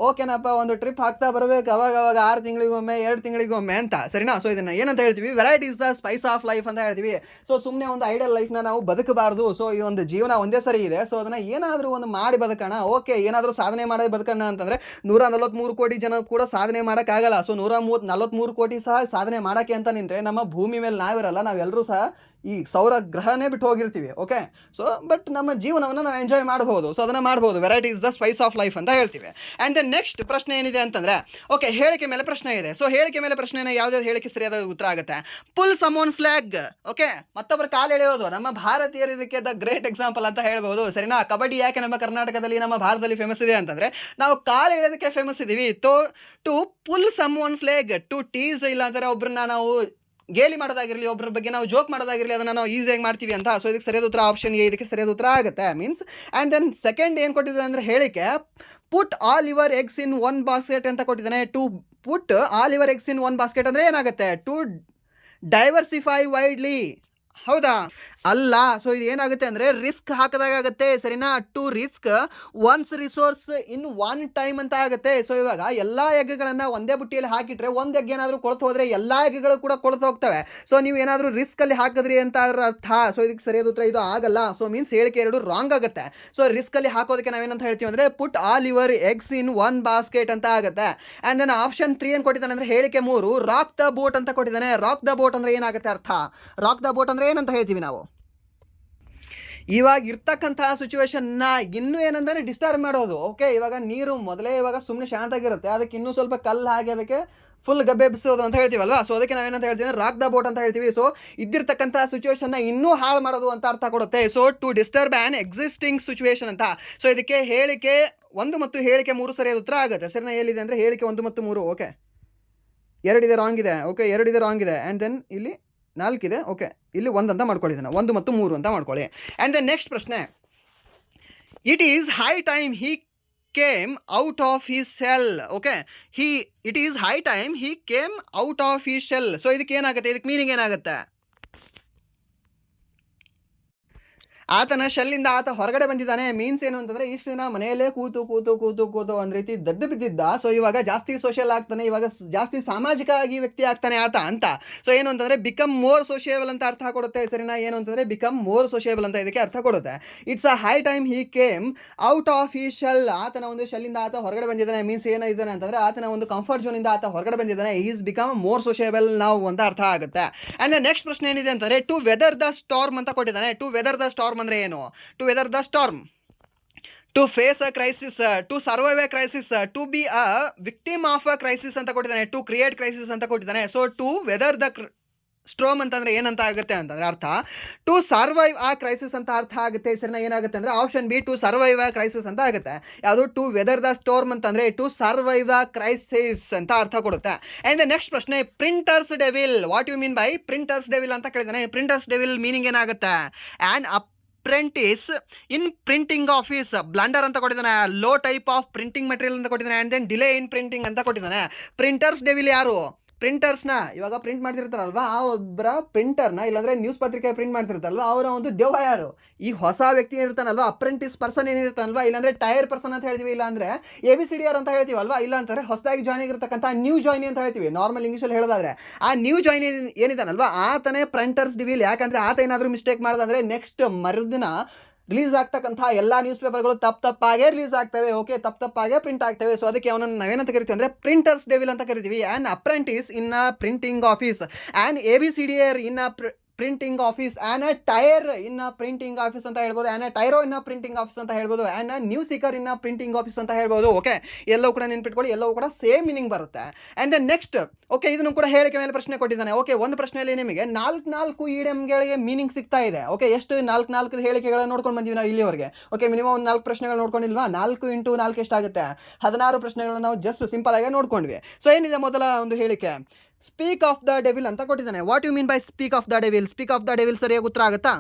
ಓಕೆನಪ್ಪ ಒಂದು ಟ್ರಿಪ್ ಹಾಕ್ತಾ ಬರಬೇಕು ಅವಾಗ 6 ತಿಂಗಳಿಗೊಮ್ಮೆ 2 ತಿಂಗಳಿಗೊಮ್ಮೆ ಅಂತ, ಸರಿನಾ? ಸೊ ಇದನ್ನು ಏನಂತ ಹೇಳ್ತೀವಿ, variety is the spice of life ಅಂತ ಹೇಳ್ತೀವಿ. ಸೊ ಸುಮ್ಮನೆ ಒಂದು ಐಡಿಯಲ್ ಲೈಫ್ನ ನಾವು ಬದುಕಬಾರ್ದು. ಸೊ ಈ ಒಂದು ಜೀವನ ಒಂದೇ ಸರಿ ಇದೆ, ಸೊ ಅದನ್ನು ಏನಾದರೂ ಒಂದು ಮಾಡಿ ಬದುಕೋಣ. ಓಕೆ, ಏನಾದರೂ ಸಾಧನೆ ಮಾಡಿ ಬದುಕೋಣ ಅಂತಂದರೆ 143 ಕೋಟಿ ಜನ ಕೂಡ ಸಾಧನೆ ಮಾಡೋಕ್ಕಾಗಲ್ಲ. ಸೊ 143 ಕೋಟಿ ಸಹ ಸಾಧನೆ ಮಾಡೋಕ್ಕೆ ಅಂತ ನಿಂತರೆ ನಮ್ಮ ಭೂಮಿ ಮೇಲೆ ನಾವಿರಲ್ಲ, ನಾವೆಲ್ಲರೂ ಸಹ ಈ ಸೌರ ಗ್ರಹನೇ ಬಿಟ್ಟು ಹೋಗಿರ್ತೀವಿ. ಓಕೆ, ಸೊ ಬಟ್ ನಮ್ಮ ಜೀವನವನ್ನು ನಾವು ಎಂಜಾಯ್ ಮಾಡ್ಬೋದು. ಸೊ ಅದನ್ನು ಮಾಡ್ಬೋದು. Variety is the spice of life ಅಂತ ಹೇಳ್ತೀವಿ. ಆ್ಯಂಡ್ ದೆನ್ ನೆಕ್ಸ್ಟ್ ಪ್ರಶ್ನೆ ಏನಿದೆ ಅಂತಂದರೆ, ಓಕೆ, ಹೇಳಿಕೆ ಮೇಲೆ ಪ್ರಶ್ನೆ ಇದೆ. ಸೊ ಹೇಳಿಕೆ ಮೇಲೆ ಪ್ರಶ್ನೆನ ಯಾವುದಾದ್ರು ಹೇಳಿಕೆ ಸರಿಯಾದ ಉತ್ತರ ಆಗುತ್ತೆ. Full someone's leg. ಓಕೆ, ಮತ್ತೊಬ್ಬರ ಕಾಲು ಎಳೆಯೋದು. ನಮ್ಮ ಭಾರತೀಯರು ಇದಕ್ಕೆ ದ ಗ್ರೇಟ್ ಎಕ್ಸಾಂಪಲ್ ಅಂತ ಹೇಳ್ಬೋದು, ಸರಿನಾ? ಕಬಡ್ಡಿ ಯಾಕೆ ನಮ್ಮ ಕರ್ನಾಟಕದಲ್ಲಿ, ನಮ್ಮ ಭಾರತದಲ್ಲಿ ಫೇಮಸ್ ಇದೆ ಅಂತಂದರೆ ನಾವು ಕಾಲು ಎಳೆಯೋದಕ್ಕೆ ಫೇಮಸ್ ಇದ್ದೀವಿ. To pull someone's leg, to tease, ಇಲ್ಲ ಅಂದರೆ ಒಬ್ಬರನ್ನ ನಾವು ಗೇಲಿ ಮಾಡೋದಾಗಿರಲಿ, ಒಬ್ಬರ ಬಗ್ಗೆ ನಾವು ಜೋಕ್ ಮಾಡೋದಾಗಿರಲಿ, ಅದನ್ನು ನಾವು ಈಸಿಯಾಗಿ ಮಾಡ್ತೀವಿ ಅಂತ. ಸೊ ಇದಕ್ಕೆ ಸರಿಯಾದ ಉತ್ತರ ಆಪ್ಷನ್ ಎ ಇದಕ್ಕೆ ಸರಿಯಾದ ಉತ್ತರ ಆಗುತ್ತೆ. ಮೀನ್ಸ್ ಆ್ಯಂಡ್ ದೆನ್ ಸೆಕೆಂಡ್ ಏನು ಕೊಟ್ಟಿದ್ದಾರೆ ಅಂದರೆ ಹೇಳಿಕೆ, put all your eggs in one basket ಅಂತ ಕೊಟ್ಟಿದ್ದಾನೆ. To put all your eggs in one basket ಅಂದರೆ ಏನಾಗುತ್ತೆ? To diversify widely. ಹೌದಾ? ಅಲ್ಲ. ಸೊ ಇದು ಏನಾಗುತ್ತೆ ಅಂದರೆ ರಿಸ್ಕ್ ಹಾಕಿದಾಗುತ್ತೆ, ಸರಿನಾ? To risk one's resource in one time ಅಂತ ಆಗುತ್ತೆ. ಸೊ ಇವಾಗ ಎಲ್ಲ ಎಗ್ಗಳನ್ನು ಒಂದೇ ಬುಟ್ಟಿಯಲ್ಲಿ ಹಾಕಿಟ್ರೆ ಒಂದು ಎಗ್ ಏನಾದರೂ ಕೊಳ್ತು ಹೋದರೆ ಎಲ್ಲ ಎಗ್ಗಳು ಕೂಡ ಕೊಳ್ತು ಹೋಗ್ತವೆ. ಸೊ ನೀವು ಏನಾದರೂ ರಿಸ್ಕಲ್ಲಿ ಹಾಕಿದ್ರಿ ಅಂತ ಅರ್ಥ. ಸೊ ಇದಕ್ಕೆ ಸರಿಯಾದ ಉತ್ತರ ಇದು ಆಗಲ್ಲ. ಸೊ ಮೀನ್ಸ್ ಹೇಳಿಕೆ ಎರಡು ರಾಂಗ್ ಆಗುತ್ತೆ. ಸೊ ರಿಸ್ಕಲ್ಲಿ ಹಾಕೋದಕ್ಕೆ ನಾವೇನಂತ ಹೇಳ್ತೀವಿ ಅಂದರೆ ಪುಟ್ all your eggs in one basket ಅಂತ ಆಗುತ್ತೆ. ಆ್ಯಂಡ್ ದೆನ್ ಆಪ್ಷನ್ 3 ಏನು ಕೊಟ್ಟಿದ್ದಾನೆ ಅಂದರೆ ಹೇಳಿಕೆ 3 ರಾಕ್ ದ ಬೋಟ್ ಅಂತ ಕೊಟ್ಟಿದ್ದಾನೆ. ರಾಕ್ ದ ಬೋಟ್ ಅಂದರೆ ಏನಾಗುತ್ತೆ ಅರ್ಥ? ರಾಕ್ ದ ಬೋಟ್ ಅಂದರೆ ಏನಂತ ಹೇಳ್ತೀವಿ ನಾವು? ಇವಾಗ ಇರ್ತಕ್ಕಂತಹ ಸಿಚುವೇಶನ್ನ ಇನ್ನೂ ಏನಂದರೆ ಡಿಸ್ಟರ್ಬ್ ಮಾಡೋದು. ಓಕೆ, ಇವಾಗ ನೀರು ಮೊದಲೇ ಇವಾಗ ಸುಮ್ಮನೆ ಶಾಂತಾಗಿರುತ್ತೆ, ಅದಕ್ಕೆ ಇನ್ನೂ ಸ್ವಲ್ಪ ಕಲ್ಲು ಹಾಕಿ ಅದಕ್ಕೆ ಫುಲ್ ಗಬ್ಬೆ ಎಬ್ಬಿಸೋದು ಅಂತ ಹೇಳ್ತೀವಲ್ವಾ? ಸೊ ಅದಕ್ಕೆ ನಾವೇನಂತ ಹೇಳ್ತೀವಿ ಅಂದರೆ ರಾಕ್ ದ ಬೋಟ್ ಅಂತ ಹೇಳ್ತೀವಿ. ಸೊ ಇದ್ದಿರ್ತಕ್ಕಂಥ ಸಿಚುವೇಶನ್ನ ಇನ್ನೂ ಹಾಳು ಮಾಡೋದು ಅಂತ ಅರ್ಥ ಕೊಡುತ್ತೆ. So to disturb an existing situation ಅಂತ. ಸೊ ಇದಕ್ಕೆ ಹೇಳಿಕೆ 1 ಮತ್ತು ಹೇಳಿಕೆ 3 ಸರಿಯಾದ ಉತ್ತರ ಆಗುತ್ತೆ. ಸರಿನಾ? ಎಲ್ಲಿದೆ ಅಂದರೆ ಹೇಳಿಕೆ 1 ಮತ್ತು 3. ಓಕೆ, 2 ಇದೆ ರಾಂಗ್ ಇದೆ. ಓಕೆ, 2 ಇದೆ ರಾಂಗ್ ಇದೆ. ಆ್ಯಂಡ್ ದೆನ್ ಇಲ್ಲಿ 4 ಇದೆ. ಓಕೆ, ಇಲ್ಲಿ 1 ಅಂತ ಮಾಡ್ಕೊಳ್ಳಿದ್ದಾನೆ. 1 ಮತ್ತು 3 ಅಂತ ಮಾಡ್ಕೊಳ್ಳಿ. ಆ್ಯಂಡ್ ದೆನ್ ನೆಕ್ಸ್ಟ್ ಪ್ರಶ್ನೆ, it is high time he came out of his shell. Okay, it is high time he came out of his shell. So ಇದಕ್ಕೆ ಏನಾಗುತ್ತೆ? ಇದಕ್ಕೆ ಮೀನಿಂಗ್ ಏನಾಗುತ್ತೆ? ಆತನ ಶೆಲ್ಲಿಂದ ಆತ ಹೊರಗಡೆ ಬಂದಿದ್ದಾನೆ. ಮೀನ್ಸ್ ಏನು ಅಂತಂದರೆ ಇಷ್ಟು ದಿನ ಮನೆಯಲ್ಲೇ ಕೂತು ಒಂದು ರೀತಿ ದಡ್ಡ ಬಿದ್ದಿದ್ದ. ಸೊ ಇವಾಗ ಜಾಸ್ತಿ ಸೋಷಿಯಲ್ ಆಗ್ತಾನೆ, ಇವಾಗ ಜಾಸ್ತಿ ಸಾಮಾಜಿಕವಾಗಿ ವ್ಯಕ್ತಿ ಆಗ್ತಾನೆ ಆತ ಅಂತ. ಸೊ ಏನು ಅಂತಂದರೆ ಬಿಕಮ್ ಮೋರ್ ಸೋಷಿಯಬಲ್ ಅಂತ ಅರ್ಥ ಕೊಡುತ್ತೆ, ಸರಿನಾ? ಏನು ಅಂತಂದರೆ ಬಿಕಮ್ ಮೋರ್ ಸೋಷಿಯಬಲ್ ಅಂತ ಇದಕ್ಕೆ ಅರ್ಥ ಕೊಡುತ್ತೆ. It's a high time he came out of ಈ ಶೆಲ್. ಆತನ ಒಂದು ಶೆಲ್ಲಿಂದ ಆತ ಹೊರಗಡೆ ಬಂದಿದ್ದಾನೆ. ಮೀನ್ಸ್ ಏನಿದ್ದಾನೆ ಅಂತಂದರೆ ಆತನ ಒಂದು ಕಂಫರ್ಟ್ ಝೋನಿಂದ ಆತ ಹೊರಗಡೆ ಬಂದಿದ್ದಾನೆ. ಈಸ್ ಬಿಕಮ್ ಮೋರ್ ಸೋಷಿಯಬಲ್ ನಾವು ಅಂತ ಅರ್ಥ ಆಗುತ್ತೆ. ಆ್ಯಂಡ್ ನೆಕ್ಸ್ಟ್ ಪ್ರಶ್ನೆ ಏನಿದೆ ಅಂತಂದರೆ ಟು ವೆದರ್ ದ ಸ್ಟಾರ್ಮ್ ಅಂತ ಕೊಟ್ಟಿದ್ದಾನೆ. ಟು ವೆದರ್ ದ ಸ್ಟಾರ್ಮ್ ಅಂದರೆ ಏನು? To weather the storm, to face a crisis, to survive a crisis, to be a victim of a crisis ಅಂತ ಕೊಟ್ಟಿದ್ದಾನೆ. ಟು ಕ್ರಿಯೇಟ್ ಕ್ರೈಸಿಸ್ ಅಂತ ಕೊಟ್ಟಿದ್ದಾನೆ. So to weather the storm ಅಂತಂದರೆ ಏನಂತ ಆಗುತ್ತೆ ಅಂತಂದರೆ ಅರ್ಥ ಟು ಸರ್ವೈವ್ ಆ ಕ್ರೈಸಿಸ್ ಅಂತ ಅರ್ಥ ಆಗುತ್ತೆ. ಸರಿನಾ? ಏನಾಗುತ್ತೆ ಅಂದರೆ ಆಪ್ಷನ್ ಬಿ ಟು ಸರ್ವೈವ್ ಆ ಕ್ರೈಸಿಸ್ ಅಂತ ಆಗುತ್ತೆ. ಯಾವುದು? ಟು ವೆದರ್ ದ ಸ್ಟೋರ್ಮ್ ಅಂತಂದರೆ ಟು ಸರ್ವೈವ್ ದ ಕ್ರೈಸಿಸ್ ಅಂತ ಅರ್ಥ ಕೊಡುತ್ತೆ. ಆ್ಯಂಡ್ ನೆಕ್ಸ್ಟ್ ಪ್ರಶ್ನೆ, printer's devil. What you mean by printer's devil ಅಂತ ಕೇಳಿದ್ದಾನೆ. ಪ್ರಿಂಟರ್ಸ್ ಡೆವಿಲ್ ಮೀನಿಂಗ್ ಏನಾಗುತ್ತೆ? And apprentice in printing office. Blunder ಅಂತ ಕೊಟ್ಟಿದ್ದಾನೆ. Low type of printing material ಅಂತ ಕೊಟ್ಟಿದ್ದಾನೆ. And then delay in printing ಅಂತ ಕೊಟ್ಟಿದ್ದಾನೆ. ಪ್ರಿಂಟರ್ಸ್ ಡೆವಿಲ್ ಯಾರು? ಪ್ರಿಂಟರ್ಸ್ನ ಇವಾಗ ಪ್ರಿಂಟ್ ಮಾಡ್ತಿರ್ತಾರಲ್ವ, ಆ ಒಬ್ಬರ ಪ್ರಿಂಟರ್ನ ಇಲ್ಲಾಂದರೆ ನ್ಯೂಸ್ ಪತ್ರಿಕೆ ಪ್ರಿಂಟ್ ಮಾಡ್ತಿರ್ತಾರಲ್ವ, ಅವರ ಒಂದು ದೆವ್ವ ಯಾರು? ಈ ಹೊಸ ವ್ಯಕ್ತಿ ಏನಿರ್ತಾನಲ್ವ, ಅಪ್ರೆಂಟಿಸ್ ಪರ್ಸನ್ ಏನಿರ್ತಾನಲ್ವ, ಇಲ್ಲಾಂದರೆ ಟೈರ್ ಪರ್ಸನ್ ಅಂತ ಹೇಳ್ತೀವಿ, ಇಲ್ಲಾಂದರೆ ABCDR ಅಂತ ಹೇಳ್ತೀವಲ್ವ, ಇಲ್ಲ ಅಂತಾರೆ ಹೊಸದಾಗಿ ಜಾಯ್ನ್ ಆಗಿರ್ತಕ್ಕಂಥ ನ್ಯೂ ಜಾಯ್ನಿ ಅಂತ ಹೇಳ್ತೀವಿ ನಾರ್ಮಲ್ ಇಂಗ್ಲೀಷಲ್ಲಿ ಹೇಳೋದಾದ್ರೆ. ಆ ನ್ಯೂ ಜಾಯ್ನಿ ಏನಿದಾನಲ್ವ ಆತನೇ ಪ್ರಿಂಟರ್ಸ್ ಡಿವಿಲ್. ಯಾಕಂದರೆ ಆತ ಏನಾದರೂ ಮಿಸ್ಟೇಕ್ ಮಾಡಿದ್ರೆ ನೆಕ್ಸ್ಟ್ ಮರುದಿನ ರಿಲೀಸ್ ಆಗ್ತಕ್ಕಂಥ ಎಲ್ಲ ನ್ಯೂಸ್ ಪೇಪರ್ಗಳು ತಪ್ಪಾಗೇ ರಿಲೀಸ್ ಆಗ್ತವೆ. ಓಕೆ, ತಪ್ಪಾಗೇ ಪ್ರಿಂಟ್ ಆಗ್ತವೆ. ಸೊ ಅದಕ್ಕೆ ಅವನನ್ನು ನಾವೇನಂತ ಕರಿತೀವಿ ಅಂದರೆ ಪ್ರಿಂಟರ್ಸ್ ಡೆವಿಲ್ ಅಂತ ಕರಿತೀವಿ. An apprentice in a printing office, an ABCDR in a printing office, an a tyro in a printing office ಅಂತ ಹೇಳ್ಬೋದು, an a tyro in a printing office ಅಂತ ಹೇಳ್ಬೋದು, an a news seeker in a printing office ಅಂತ ಹೇಳ್ಬೋದು. Okay, ಎಲ್ಲವೂ ಕೂಡ ನೆನ್ಪಿಟ್ಕೊಳ್ಳಿ, ಎಲ್ಲವೂ ಕೂಡ ಸೇಮ್ ಮೀನಿಂಗ್ ಬರುತ್ತೆ. ಆ್ಯಂಡ್ ದೆನ್ ನೆಕ್ಸ್ಟ್, ಓಕೆ, ಇದನ್ನು ಕೂಡ ಹೇಳಿಕೆ ಮೇಲೆ ಪ್ರಶ್ನೆ ಕೊಟ್ಟಿದ್ದಾನೆ. ಓಕೆ, ಒಂದು ಪ್ರಶ್ನೆಯಲ್ಲಿ ನಿಮಗೆ 4 ಇಡಿಯಮ್ಗಳಿಗೆ ಮೀನಿಂಗ್ ಸಿಗ್ತಾ ಇದೆ. ಓಕೆ, ಎಷ್ಟು 4 ಹೇಳಿಕೆಗಳನ್ನು ನೋಡ್ಕೊಂಡು ಬಂದೀವಿ ನಾವು ಇಲ್ಲಿವರೆಗೆ. ಓಕೆ, ಮಿನಿಮಮ್ ಒಂದು 4 ಪ್ರಶ್ನೆಗಳು ನೋಡ್ಕೊಂಡಿಲ್ವಾ? 4 × 4 ಎಷ್ಟಾಗುತ್ತೆ? 16 ಪ್ರಶ್ನೆಗಳನ್ನ ನಾವು ಜಸ್ಟ್ ಸಿಂಪಲ್ ಆಗಿ ನೋಡ್ಕೊಂಡ್ವಿ. ಸೊ ಏನಿದೆ ಮೊದಲ ಒಂದು ಹೇಳಿಕೆ? ಸ್ಪೀಕ್ ಆಫ್ ದ ಡೆವಿಲ್ ಅಂತ ಕೊಟ್ಟಿದ್ದಾನೆ. What you mean by speak of the devil? Speak of the devil ಸರಿಯಾಗಿ ಉತ್ತರ ಆಗುತ್ತಾ?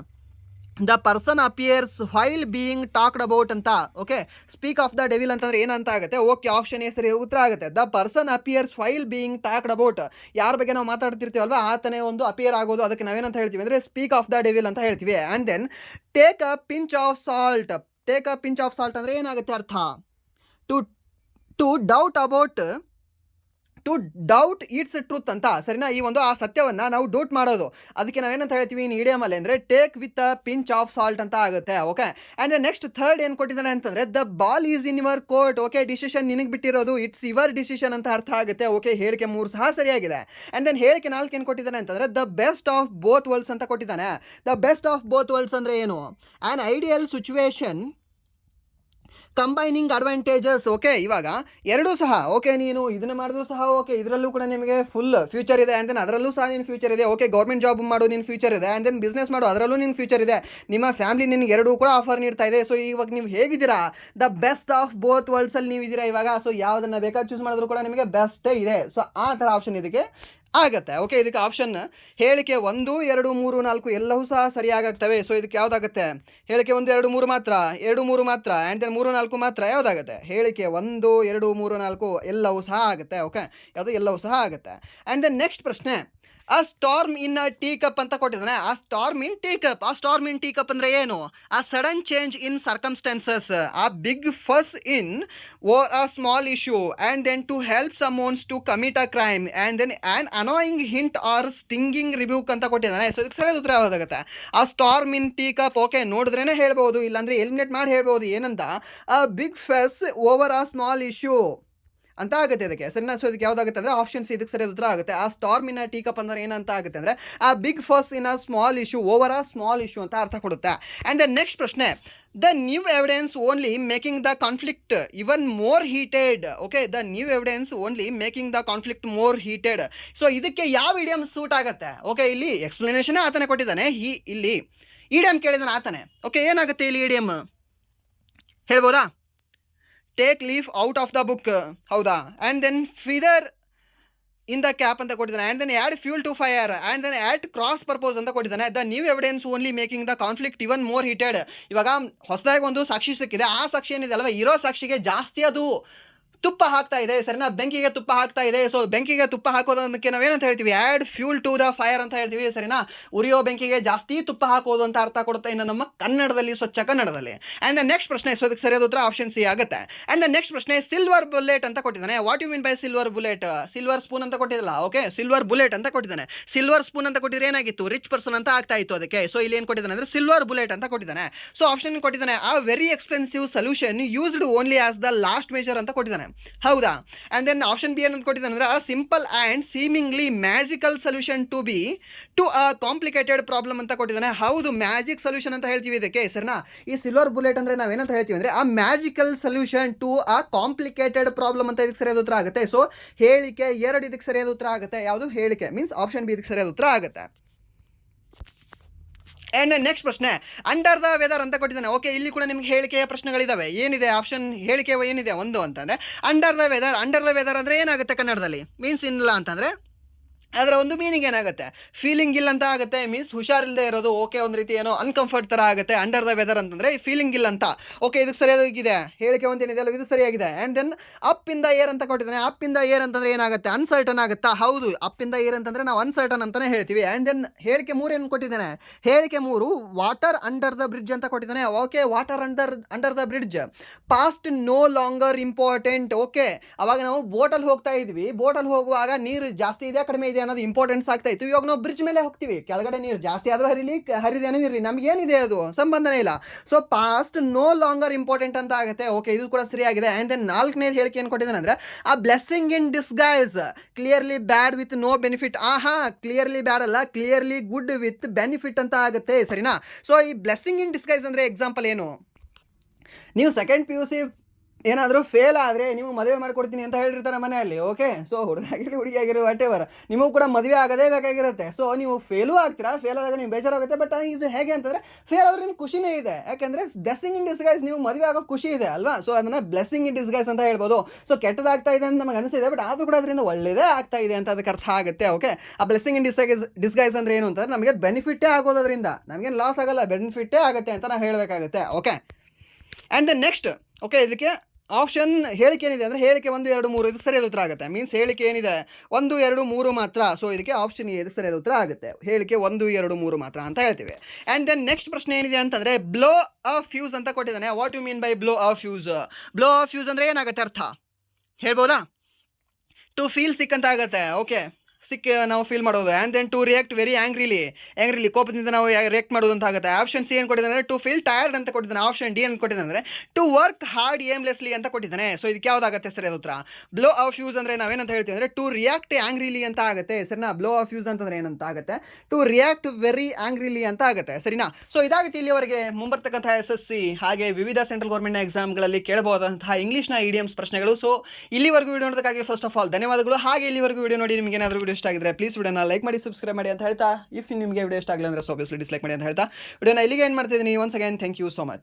The person appears while being talked about ಅಂತ. Okay, speak of the devil ಅಂತಂದ್ರೆ ಏನಂತ ಆಗುತ್ತೆ? ಓಕೆ, ಆಪ್ಷನ್ ಎ ಸರಿ ಉತ್ತರ ಆಗುತ್ತೆ. The person appears while being talked about, ಯಾರ ಬಗ್ಗೆ ನಾವು ಮಾತಾಡ್ತಿರ್ತೀವಲ್ವಾ ಆತನೇ ಒಂದು ಅಪಿಯರ್ ಆಗೋದು, ಅದಕ್ಕೆ ನಾವೇನಂತ ಹೇಳ್ತೀವಿ ಅಂದರೆ ಸ್ಪೀಕ್ ಆಫ್ ದ ಡೆವಿಲ್ ಅಂತ ಹೇಳ್ತೀವಿ. And then take a pinch of salt. Take a pinch of salt ಅಂದರೆ ಏನಾಗುತ್ತೆ ಅರ್ಥ? To to doubt about, to doubt its truth ಅಂತ, ಸರಿನಾ? ಈ ಒಂದು ಆ ಸತ್ಯವನ್ನು ನಾವು ಡೌಟ್ ಮಾಡೋದು, ಅದಕ್ಕೆ ನಾವೇನಂತ ಹೇಳ್ತೀವಿ ಇನ್ ಇಡಿಯಮಲ್ಲಿ ಅಂದರೆ take with a pinch of salt ಅಂತ ಆಗುತ್ತೆ. ಓಕೆ, ಆ್ಯಂಡ್ ನೆಕ್ಸ್ಟ್ ಥರ್ಡ್ ಏನು ಕೊಟ್ಟಿದ್ದಾನೆ ಅಂತಂದರೆ the ball is in your court. Okay, decision ನಿನಗೆ ಬಿಟ್ಟಿರೋದು, ಇಟ್ಸ್ ಯುವರ್ ಡಿಸಿಷನ್ ಅಂತ ಅರ್ಥ ಆಗುತ್ತೆ. ಓಕೆ, ಹೇಳಿಕೆ 3 ಸಹ ಸರಿಯಾಗಿದೆ. ಆ್ಯಂಡ್ ದೆನ್ ಹೇಳಿಕೆ 4 ಏನು ಕೊಟ್ಟಿದ್ದಾನೆ ಅಂತಂದರೆ the best of both worlds ಅಂತ ಕೊಟ್ಟಿದ್ದಾನೆ. The best of both worlds ಅಂದರೆ ಏನು? An ideal situation combining advantages. Okay, ಇವಾಗ ಎರಡೂ ಸಹ ಓಕೆ, ನೀನು ಇದನ್ನು ಮಾಡಿದ್ರು ಸಹ ಓಕೆ, ಇದರಲ್ಲೂ ಕೂಡ ನಿಮಗೆ ಫುಲ್ ಫ್ಯೂಚರ್ ಇದೆ. ಆ್ಯಂಡ್ ದೆನ್ ಅದರಲ್ಲೂ ಸಹ ನಿನ್ನ ಫ್ಯೂಚರ್ ಇದೆ. ಓಕೆ, ಗೌರ್ಮೆಂಟ್ ಜಾಬ್ ಮಾಡು, ನಿನ್ನ ಫ್ಯೂಚರ್ ಇದೆ. ಆ್ಯಂಡ್ ದೆನ್ ಬಿಸ್ನೆಸ್ ಮಾಡು, ಅದರಲ್ಲೂ ನಿನ್ನ ಫ್ಯೂಚರ್ ಇದೆ. ನಿಮ್ಮ ಫ್ಯಾಮಿಲಿ ನಿನಗೆ ಎರಡೂ ಕೂಡ ಆಫರ್ ನೀಡ್ತಾ ಇದೆ. ಸೊ ಇವಾಗ ನೀವು ಹೇಗಿದ್ದೀರಾ? ದ ಬೆಸ್ಟ್ ಆಫ್ ಬೋತ್ ವರ್ಲ್ಡ್ಸಲ್ಲಿ ನೀವು ಇದ್ದೀರಾ ಇವಾಗ. ಸೊ ಯಾವುದನ್ನು ಬೇಕಾದ್ರೆ ಚೂಸ್ ಮಾಡಿದ್ರು ಕೂಡ ನಿಮಗೆ ಬೆಸ್ಟೇ ಇದೆ. ಸೊ ಆ ಥರ ಆಪ್ಷನ್ ಇದಕ್ಕೆ ಆಗುತ್ತೆ. ಓಕೆ, ಇದಕ್ಕೆ ಆಪ್ಷನ್ ಹೇಳಿಕೆ 1, 2, 3, 4 ಎಲ್ಲವೂ ಸಹ ಸರಿಯಾಗ್ತವೆ. ಸೊ ಇದಕ್ಕೆ ಯಾವುದಾಗುತ್ತೆ? ಹೇಳಿಕೆ 1, 2, 3 ಮಾತ್ರ, 2, 3 ಮಾತ್ರ, ಆ್ಯಂಡ್ ದೆನ್ 3, 4 ಮಾತ್ರ ಯಾವುದಾಗುತ್ತೆ? ಹೇಳಿಕೆ 1, 2, 3, 4 ಎಲ್ಲವೂ ಸಹ ಆಗುತ್ತೆ. ಓಕೆ, ಯಾವುದು ಎಲ್ಲವೂ ಸಹ ಆಗುತ್ತೆ. ಆ್ಯಂಡ್ ದೆನ್ ನೆಕ್ಸ್ಟ್ ಪ್ರಶ್ನೆ, a storm in a tea cup ಅಂತ ಕೊಟ್ಟಿದ್ದಾನೆ. A storm in tea cup, a storm in tea cup ಅಂದರೆ ಏನು? A sudden change in circumstances, a big fuss in or a small issue, and then to help someone's to commit a crime, and then an annoying hint or stinging rebuke ಅಂತ ಕೊಟ್ಟಿದ್ದಾನೆ. So ಇದಕ್ಕೆ ಸರಿಯಾದ ಉತ್ತರ ಯಾವುದಾಗುತ್ತೆ? A storm in tea cup. Okay, ನೋಡಿದ್ರೇ ಹೇಳ್ಬೋದು, ಇಲ್ಲಾಂದರೆ eliminate ಮಾಡಿ ಹೇಳ್ಬೋದು. ಏನಂತ? A big fuss over a small issue ಅಂತ ಆಗುತ್ತೆ ಇದಕ್ಕೆ, ಸರಿನಾ? ಸೊ ಇದಕ್ಕೆ ಯಾವುದಾಗುತ್ತೆ ಅಂದರೆ ಆಪ್ಷನ್ಸ್ ಇದಕ್ಕೆ ಸರಿಯಾದ ಉತ್ತರ ಆಗುತ್ತೆ. A storm in a tea cup ಅಂದರೆ ಏನಂತ ಆಗುತ್ತೆ ಅಂದರೆ a big fuss in a small issue, over a small issue ಅಂತ ಅರ್ಥ ಕೊಡುತ್ತೆ. ಆ್ಯಂಡ್ ದ ನೆಕ್ಸ್ಟ್ ಪ್ರಶ್ನೆ, the new evidence only making the conflict even more heated. Okay, the new evidence only making the conflict more heated. So ಇದಕ್ಕೆ ಯಾವ idiom suit ಆಗುತ್ತೆ? Okay, ಇಲ್ಲಿ explanation ಆತನೇ ಕೊಟ್ಟಿದ್ದಾನೆ, ಇಲ್ಲಿ ಇಡಿಯಮ್ ಕೇಳಿದಾನೆ ಆತನೇ. ಓಕೆ, ಏನಾಗುತ್ತೆ ಇಲ್ಲಿ ಇಡಿಯಮ್ ಹೇಳ್ಬೋದಾ? Take leaf out of the book, ಹೌದಾ? And then feather in the cap ಅಂತ ಕೊಟ್ಟಿದ್ದಾನೆ. And then add fuel to fire, and then at cross purpose ಅಂತ ಕೊಟ್ಟಿದ್ದಾನೆ. The new evidence only making the conflict even more heated. ಇವಾಗ ಹೊಸದಾಗಿ ಒಂದು ಸಾಕ್ಷಿ ಸಿಕ್ಕಿದೆ, ಆ ಸಾಕ್ಷಿ ಏನಿದೆ ಅಲ್ವಾ, ಇರೋ ಸಾಕ್ಷಿಗೆ ಜಾಸ್ತಿ ಅದು ತುಪ್ಪ ಹಾಕ್ತಾ ಇದೆ, ಸರಿನಾ? ಬೆಂಕಿಗೆ ತುಪ್ಪ ಹಾಕ್ತಾ ಇದೆ. ಸೊ ಬೆಂಕಿಗೆ ತುಪ್ಪ ಹಾಕೋದಕ್ಕೆ ನಾವೇನಂತ ಹೇಳ್ತೀವಿ? Add fuel to the fire ಅಂತ ಹೇಳ್ತೀವಿ, ಸರಿನಾ? ಉರಿಯೋ ಬೆಂಕಿಗೆ ಜಾಸ್ತಿ ತುಪ್ಪ ಹಾಕೋದು ಅಂತ ಅರ್ಥ ಕೊಡುತ್ತೆ ಇನ್ನು ನಮ್ಮ ಕನ್ನಡದಲ್ಲಿ, ಸ್ವಚ್ಛ ಕನ್ನಡದಲ್ಲಿ. ಆ್ಯಂಡ್ ದ ನೆಕ್ಸ್ಟ್ ಪ್ರಶ್ನೆ, ಸೊ ಅದಕ್ಕೆ ಸರಿಯಾದ ಉತ್ತರ ಆಪ್ಷನ್ ಸಿ ಆಗುತ್ತೆ. ಆ್ಯಂಡ್ ದ ನೆಕ್ಸ್ಟ್ ಪ್ರಶ್ನೆ, ಸಿಲ್ವರ್ ಬುಲೆಟ್ ಅಂತ ಕೊಟ್ಟಿದ್ದಾನೆ. What you mean by silver bullet? Silver spoon ಅಂತ ಕೊಟ್ಟಿದ್ದಲ್ಲ, ಓಕೆ, ಸಿಲ್ವರ್ ಬುಲೆಟ್ ಅಂತ ಕೊಟ್ಟಿದ್ದಾನೆ. ಸಿಲ್ವರ್ ಸ್ಪೂನ್ ಅಂತ ಕೊಟ್ಟಿದ್ರೆ ಏನಾಗಿತ್ತು? ರಿಚ್ ಪರ್ಸನ್ ಅಂತ ಆಗ್ತಾ ಇತ್ತು ಅದಕ್ಕೆ. ಸೊ ಇಲ್ಲಿ ಏನು ಕೊಟ್ಟಿದ್ದಾನೆ ಅಂದರೆ ಸಿಲ್ವರ್ ಬುಲೆಟ್ ಅಂತ ಕೊಟ್ಟಿದ್ದಾನೆ. ಸೊ ಆಪ್ಷನ್ ಕೊಟ್ಟಿದ್ದಾನೆ ಆ very expensive solution used only as the last measure ಅಂತ ಕೊಟ್ಟಿದ್ದಾನೆ, ಹೌದಾ? ಆ್ಯಂಡ್ ದೆನ್ ಆಪ್ಷನ್ ಬಿ ಏನಂತ ಕೊಟ್ಟಿದ್ದಾನೆ ಅಂದರೆ a simple and seemingly magical solution to a complicated problem ಅಂತ ಕೊಟ್ಟಿದ್ದಾನೆ. ಹೌದು, ಮ್ಯಾಜಿಕ್ ಸೊಲ್ಯೂಷನ್ ಅಂತ ಹೇಳ್ತೀವಿ ಇದಕ್ಕೆ, ಸರಿನಾ? ಈ ಸಿಲ್ವರ್ ಬುಲೆಟ್ ಅಂದರೆ ನಾವೇನಂತ ಹೇಳ್ತೀವಿ ಅಂದರೆ a magical solution to a complicated problem ಅಂತ ಇದಕ್ಕೆ ಸರಿಯಾದ ಉತ್ತರ ಆಗುತ್ತೆ. ಸೊ ಹೇಳಿಕೆ 2 ಇದಕ್ಕೆ ಸರಿಯಾದ ಉತ್ತರ ಆಗುತ್ತೆ. ಯಾವುದು? ಹೇಳಿಕೆ ಮೀನ್ಸ್ ಆಪ್ಷನ್ ಬಿ ಇದಕ್ಕೆ ಸರಿಯಾದ ಉತ್ತರ ಆಗುತ್ತೆ. ಆ್ಯಂಡ್ ನೆಕ್ಸ್ಟ್ ಪ್ರಶ್ನೆ, ಅಂಡರ್ ದ ವೆದರ್ ಅಂತ ಕೊಟ್ಟಿದ್ದಾನೆ. ಓಕೆ, ಇಲ್ಲಿ ಕೂಡ ನಿಮ್ಗೆ ಹೇಳಿಕೆಯ ಪ್ರಶ್ನೆಗಳಿದ್ದಾವೆ. ಏನಿದೆ ಆಪ್ಷನ್? ಹೇಳಿಕೆ ಏನಿದೆ 1 ಅಂತಂದರೆ under the weather. Under the weather ಅಂದರೆ ಏನಾಗುತ್ತೆ ಕನ್ನಡದಲ್ಲಿ? ಮೀನ್ಸ್ ಇಲ್ಲ ಅಂತಂದರೆ ಅದರ ಒಂದು ಮೀನಿಂಗ್ ಏನಾಗುತ್ತೆ? ಫೀಲಿಂಗ್ ಇಲ್ಲ ಅಂತ ಆಗುತ್ತೆ, ಮೀನ್ಸ್ ಹುಷಾರಿಲ್ಲದೆ ಇರೋದು. ಓಕೆ, ಒಂದು ರೀತಿ ಏನೋ ಅನ್ಕಂಫರ್ಟ್ ಥರ ಆಗುತ್ತೆ ಅಂಡರ್ ದ ವೆದರ್ ಅಂತಂದರೆ, ಫೀಲಿಂಗ್ ಇಲ್ಲ ಅಂತ. ಓಕೆ, ಇದಕ್ಕೆ ಸರಿಯಾಗಿದೆ. ಹೇಳಿಕೆ 1 ಏನಿದೆ ಅಲ್ಲ, ಇದು ಸರಿಯಾಗಿದೆ. And then up in the air ಅಂತ ಕೊಟ್ಟಿದ್ದಾನೆ. ಅಪ್ ಇನ್ ದ ಏರ್ ಅಂತಂದರೆ ಏನಾಗುತ್ತೆ? ಅನ್ಸರ್ಟನ್ ಆಗುತ್ತಾ? ಹೌದು, ಅಪ್ ಇನ್ ದ ಏರ್ ಅಂತಂದರೆ ನಾವು ಅನ್ಸರ್ಟನ್ ಅಂತಲೇ ಹೇಳ್ತೀವಿ. ಆ್ಯಂಡ್ ದೆನ್ ಹೇಳಿಕೆ 3 ಏನು ಕೊಟ್ಟಿದ್ದಾನೆ? ಹೇಳಿಕೆ 3 ವಾಟರ್ ಅಂಡರ್ ದ ಬ್ರಿಡ್ಜ್ ಅಂತ ಕೊಟ್ಟಿದ್ದಾನೆ. Okay, water under the bridge past no longer important. Okay, ಅವಾಗ ನಾವು ಬೋಟಲ್ಲಿ ಹೋಗ್ತಾ ಇದ್ವಿ, ಬೋಟಲ್ಲಿ ಹೋಗುವಾಗ ನೀರು ಜಾಸ್ತಿ ಇದೆ ಕಡಿಮೆ ಇದೆ ಅನ್ನೋದು ಇಂಪಾರ್ಟೆನ್ಸ್ ಆಗ್ತಾ ಇತ್ತು. ಇವಾಗ ನಾವು ಬ್ರಿಡ್ಜ್ ಮೇಲೆ ಹೋಗ್ತೀವಿ, ಕೆಳಗಡೆ ನೀರು ಜಾಸ್ತಿ ಆದರೂ ಹರಿದೇನೂ ಇರಲಿ, ನಮಗೇನಿದೆ ಅದು ಸಂಬಂಧನೇ ಇಲ್ಲ. So past no longer important ಅಂತ ಆಗುತ್ತೆ. ಓಕೆ, ಇದು ಕೂಡ ಸರಿಯಾಗಿದೆ. ಆ್ಯಂಡ್ ದೆನ್ 4ನೇ ಹೇಳಿಕೆ ಏನು ಕೊಟ್ಟಿದ್ದಾನೆ ಅಂದರೆ a blessing in disguise clearly bad with no benefit. Clearly bad ಅಲ್ಲ, ಕ್ಲಿಯರ್ಲಿ ಗುಡ್ ವಿತ್ ಬೆನಿಫಿಟ್ ಅಂತ ಆಗುತ್ತೆ, ಸರಿನಾ? ಸೊ ಈ ಬ್ಲೆಸ್ಸಿಂಗ್ ಇನ್ ಡಿಸ್ಗೈಸ್ ಅಂದರೆ ಎಕ್ಸಾಂಪಲ್ ಏನು? ನೀವು ಸೆಕೆಂಡ್ PUC ಏನಾದರೂ ಫೇಲ್ ಆದರೆ ನಿಮಗೆ ಮದುವೆ ಮಾಡಿಕೊಡ್ತೀನಿ ಅಂತ ಹೇಳಿರ್ತಾರೆ ಮನೆಯಲ್ಲಿ. ಓಕೆ, ಸೊ ಹುಡುಗ ಆಗಿರಲಿ ಹುಡುಗಿ ಆಗಿರಲಿ ವಾಟೆವರ್, ನಿಮಗೂ ಕೂಡ ಮದುವೆ ಆಗೋದೇ ಬೇಕಾಗಿರುತ್ತೆ. ಸೊ ನೀವು ಫೇಲೂ ಆಗ್ತೀರಾ, ಫೇಲ್ ಆದಾಗ ನಿಮ್ಗೆ ಬೇಜಾರಾಗುತ್ತೆ. ಬಟ್ ಇದು ಹೇಗೆ ಅಂತಂದರೆ, ಫೇಲ್ ಆದ್ರೆ ನಿಮ್ಗೆ ಖುಷಿನೇ ಇದೆ, ಯಾಕೆಂದರೆ ಬ್ಲೆಸ್ಸಿಂಗ್ ಇನ್ ಡಿಸ್ಗೈಸ್, ನೀವು ಮದುವೆ ಆಗೋ ಖುಷಿ ಇದೆ ಅಲ್ವಾ. ಸೊ ಅದನ್ನು ಬ್ಲೆಸ್ಸಿಂಗ್ ಇನ್ ಡಿಸ್ಗೈಸ್ ಅಂತ ಹೇಳ್ಬೋದು. ಸೊ ಕೆಟ್ಟದಾಗ್ತಾ ಇದೆ ಅಂತ ನಮಗೆ ಅನಿಸಿದೆ, ಬಟ್ ಆದರೂ ಕೂಡ ಅದರಿಂದ ಒಳ್ಳೆಯದೇ ಆಗ್ತಾ ಇದೆ ಅಂತ ಅದಕ್ಕೆ ಅರ್ಥ ಆಗುತ್ತೆ. ಓಕೆ, ಆ ಬ್ಲೆಸ್ಸಿಂಗ್ ಇನ್ ಡಿಸ್ಗೈಸ್ ಅಂದರೆ ಏನು ಅಂತಂದ್ರೆ, ನಮಗೆ ಬೆನಿಫಿಟ್ಟೇ ಆಗೋದ್ರಿಂದ, ನಮಗೇನು ಲಾಸ್ ಆಗಲ್ಲ, ಬೆನಿಫಿಟ್ಟೇ ಆಗುತ್ತೆ ಅಂತ ನಾವು ಹೇಳಬೇಕಾಗುತ್ತೆ. Okay, and then next, okay, ಇದಕ್ಕೆ ಆಪ್ಷನ್ ಹೇಳಿಕೆ ಏನಿದೆ ಅಂದರೆ, ಹೇಳಿಕೆ 1, 2, 3 ಇದು ಸರಿಯಾದ ಉತ್ತರ ಆಗುತ್ತೆ. ಮೀನ್ಸ್ ಹೇಳಿಕೆ ಏನಿದೆ 1, 2, 3 ಮಾತ್ರ. ಸೊ ಇದಕ್ಕೆ ಆಪ್ಷನ್ ಇದು ಸರಿಯಾದ ಉತ್ತರ ಆಗುತ್ತೆ. ಹೇಳಿಕೆ 1, 2, 3 ಮಾತ್ರ ಅಂತ ಹೇಳ್ತೀವಿ. ಆ್ಯಂಡ್ ದೆನ್ ನೆಕ್ಸ್ಟ್ ಪ್ರಶ್ನೆ ಏನಿದೆ ಅಂತಂದರೆ, ಬ್ಲೋ ಅ ಫ್ಯೂಸ್ ಅಂತ ಕೊಟ್ಟಿದ್ದಾನೆ. What you mean by blow a fuse? Blow a fuse ಅಂದರೆ ಏನಾಗುತ್ತೆ ಅರ್ಥ ಹೇಳ್ಬೋದಾ? ಟು ಫೀಲ್ ಸಿಕ್ ಅಂತ ಆಗುತ್ತೆ. ಓಕೆ, ಸಿಕ್ ನಾವು ಫೀಲ್ ಮಾಡೋದು. And then to react very angrily ಕೋಪದಿಂದ ನಾವು ರಿಯಾಕ್ಟ್ ಮಾಡೋದು ಅಂತ ಆಗುತ್ತೆ. ಆಪ್ಷನ್ ಸಿ ಏನು ಕೊಟ್ಟಿದ್ದಾನೆ ಅಂದರೆ, ಟು ಫೀಲ್ ಟಯರ್ಡ್ ಅಂತ ಕೊಟ್ಟಿದ್ದಾನೆ. ಆಪ್ಷನ್ ಡಿ ಏನು ಕೊಟ್ಟಿದ್ದಾನೆ ಅಂದರೆ, ಟು ವರ್ಕ್ ಹಾರ್ಡ್ ಏಮ್ಲೆಸ್ಲಿ ಅಂತ ಕೊಟ್ಟಿದ್ದಾನೆ. ಸೊ ಇದಕ್ಕೆ ಯಾವುದಾಗುತ್ತೆ ಸರಿಯಾದ ಉತ್ತರ? ಬ್ಲೋ ಆ ಫ್ಯೂಸ್ ಅಂದರೆ ನಾವೇನಂತ ಹೇಳ್ತೀವಿ ಅಂದರೆ, ಟು ರಿಯಾಕ್ಟ್ ಆ್ಯಂಗ್ರಿಲಿ ಅಂತ ಆಗುತ್ತೆ. ಸರಿನಾ? ಬ್ಲೋ ಆ ಫ್ಯೂಸ್ ಅಂತಂದರೆ ಏನಂತ ಆಗುತ್ತೆ? ಟು ರಿಯಾಕ್ಟ್ ವೆರಿ ಆ್ಯಂಗ್ರಿಲಿ ಅಂತ ಆಗುತ್ತೆ. ಸರಿನಾ? ಸೊ ಇದಾಗುತ್ತೆ ಇಲ್ಲಿವರೆಗೆ ಮುಂಬರ್ತಕ್ಕಂಥ SSC ಹಾಗೆ ವಿವಿಧ ಸೆಂಟ್ರಲ್ ಗೌರ್ಮೆಂಟ್ನ ಎಕ್ಸಾಮ್ಗಳಲ್ಲಿ ಕೇಳಬಹುದಂತಹ ಇಂಗ್ಲೀಷ್ನ ಇಡಿಯಮ್ಸ್ ಪ್ರಶ್ನೆಗಳು. ಸೊ ಇಲ್ಲಿವರೆಗೂ ವಿಡಿಯೋ ನೋಡೋದಕ್ಕಾಗಿ ಫಸ್ಟ್ ಆಫ್ ಆಲ್ ಧನ್ಯವಾದಗಳು. ಹಾಗೆ ಇಲ್ಲಿವರೆಗೂ ವಿಡಿಯೋ ನೋಡಿ ನಿಮಗೆ ಏನಾದರೂ ವಿಡಿಯೋ ಇಷ್ಟ ಆಗಿದ್ರೆ ಪ್ಲೀಸ್ ವಿಡಿಯೋನ ಲೈಕ್ ಮಾಡಿ, ಸಬ್ಸ್ಕ್ರೈಬ್ ಮಾಡಿ ಅಂತ ಹೇಳ್ತಾ, ಇಫ್ ನಿಮಗೆ ವಿಡಿಯೋ ಇಷ್ಟ ಆಗಲ್ಲ ಅಂದರೆ ಆಬ್ವಿಯಸ್ಲಿ ಡಿಸ್ಲೈಕ್ ಮಾಡಿ ಅಂತ ಹೇಳ್ತಾ ವಿಡಿಯೋನ ಇಲ್ಲಿಗೆ ಏನು ಮಾಡ್ತಿದ್ದೀನಿ. Once again thank you so much.